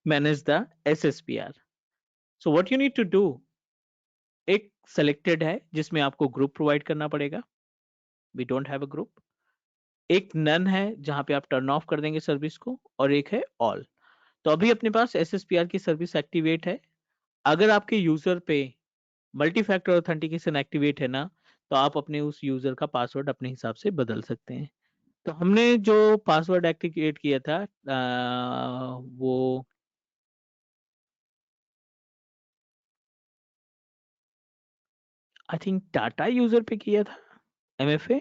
manage the SSPR। So what you need to do, एक सेलेक्टेड है जिसमें आपको ग्रुप प्रोवाइड करना पड़ेगा, we don't have a group. एक नन है जहां पे आप टर्न ऑफ कर देंगे सर्विस को, और एक है ऑल। तो अभी अपने पास SSPR की सर्विस एक्टिवेट है। अगर आपके यूजर पे मल्टी फैक्टर ऑथेंटिकेशन एक्टिवेट है ना, तो आप अपने उस यूजर का पासवर्ड अपने हिसाब से बदल सकते हैं। तो हमने जो पासवर्ड एक्टिवेट किया था वो आई थिंक टाटा यूजर पे किया था, MFA।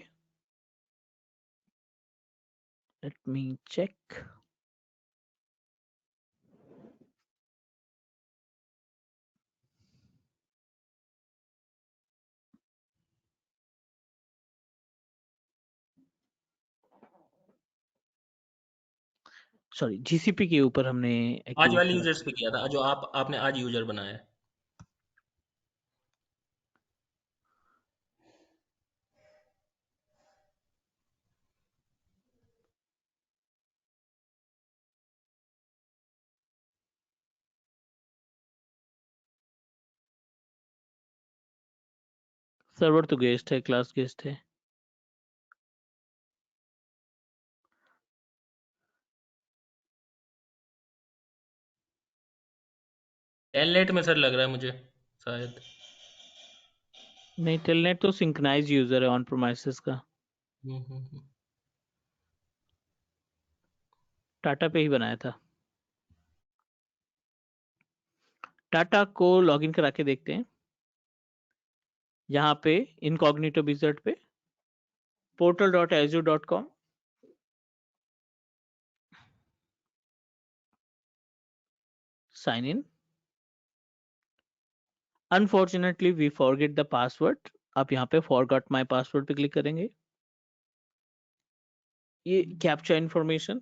Let me check. Sorry, GCP के ऊपर हमने आज एक्टिवेट वाले करा यूजर्स था। पे किया था, जो आपने आज यूजर बनाया है। सर्वर तो गेस्ट है, क्लास गेस्ट है। टेलनेट में सर लग रहा है मुझे, शायद। नहीं, टेलनेट तो सिंक्रोनाइज यूजर है ऑन प्रोमाइसेस का, हम्म। टाटा पे ही बनाया था। टाटा को लॉगिन करा के देखते हैं। यहाँ पे इनकॉग्निटो विजार्ड पे portal.azure.com, sign in. Unfortunately we forget the password. आप यहाँ पे फॉरगॉट माय पासवर्ड पे क्लिक करेंगे। ये कैप्चा इंफॉर्मेशन,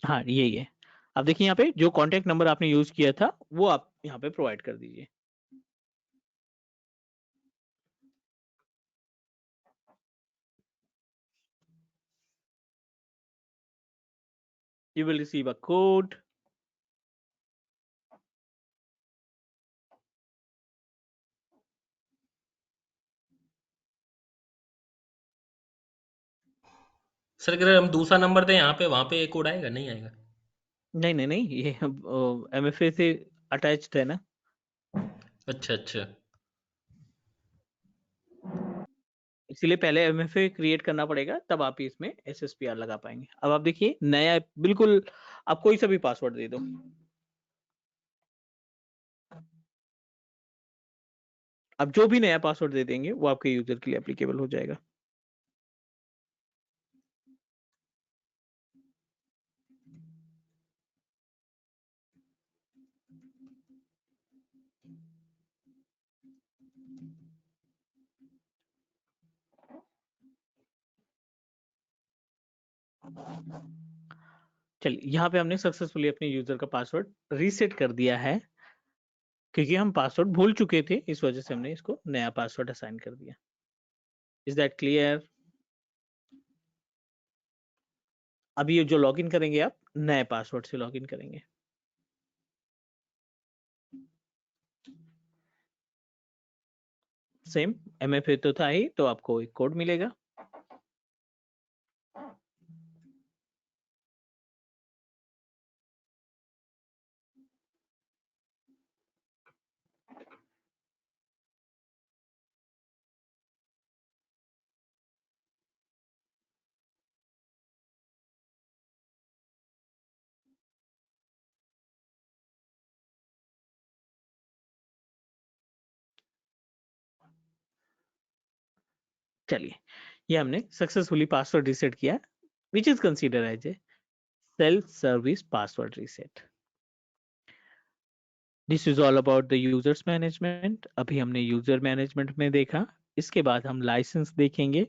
हाँ यही है। अब देखिए यहाँ पे जो कॉन्टेक्ट नंबर आपने यूज किया था वो आप यहाँ पे प्रोवाइड कर दीजिए। You will receive a code. Sir अगर हम दूसरा नंबर दें यहाँ पे, वहां पे कोड आएगा नहीं आएगा? नहीं नहीं नहीं, ये MFA से अटैच्ड है ना, अच्छा अच्छा। इसीलिए पहले MFA क्रिएट करना पड़ेगा, तब आप इसमें SSPR लगा पाएंगे। अब आप देखिए नया बिल्कुल, आप कोई सा भी पासवर्ड दे दो। आप जो भी नया पासवर्ड दे देंगे वो आपके यूजर के लिए एप्लीकेबल हो जाएगा। चलिए यहाँ पे हमने सक्सेसफुली अपने यूजर का पासवर्ड रीसेट कर दिया है, क्योंकि हम पासवर्ड भूल चुके थे, इस वजह से हमने इसको नया पासवर्ड असाइन कर दिया। Is that clear? अभी ये जो लॉगिन करेंगे आप नए पासवर्ड से लॉगिन करेंगे। सेम MFA तो था ही, तो आपको एक कोड मिलेगा। चलिए ये हमने सक्सेसफुली पासवर्ड रीसेट किया, which is consider as a self service password reset. This is all about the users management. अभी हमने यूजर मैनेजमेंट में देखा, इसके बाद हम लाइसेंस देखेंगे,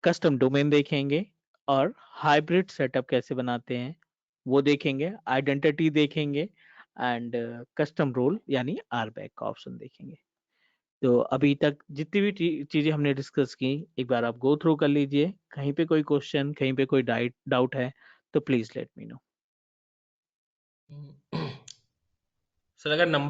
कस्टम डोमेन देखेंगे, और हाइब्रिड सेटअप कैसे बनाते हैं वो देखेंगे, आइडेंटिटी देखेंगे, एंड कस्टम रोल यानी RBAC का ऑप्शन देखेंगे। तो अभी तक जितनी भी चीजें हमने डिस्कस की, एक बार आप गो थ्रू कर लीजिए। कहीं पे कोई क्वेश्चन, कहीं पे कोई डाउट है तो please let me know. Sir अगर नंबर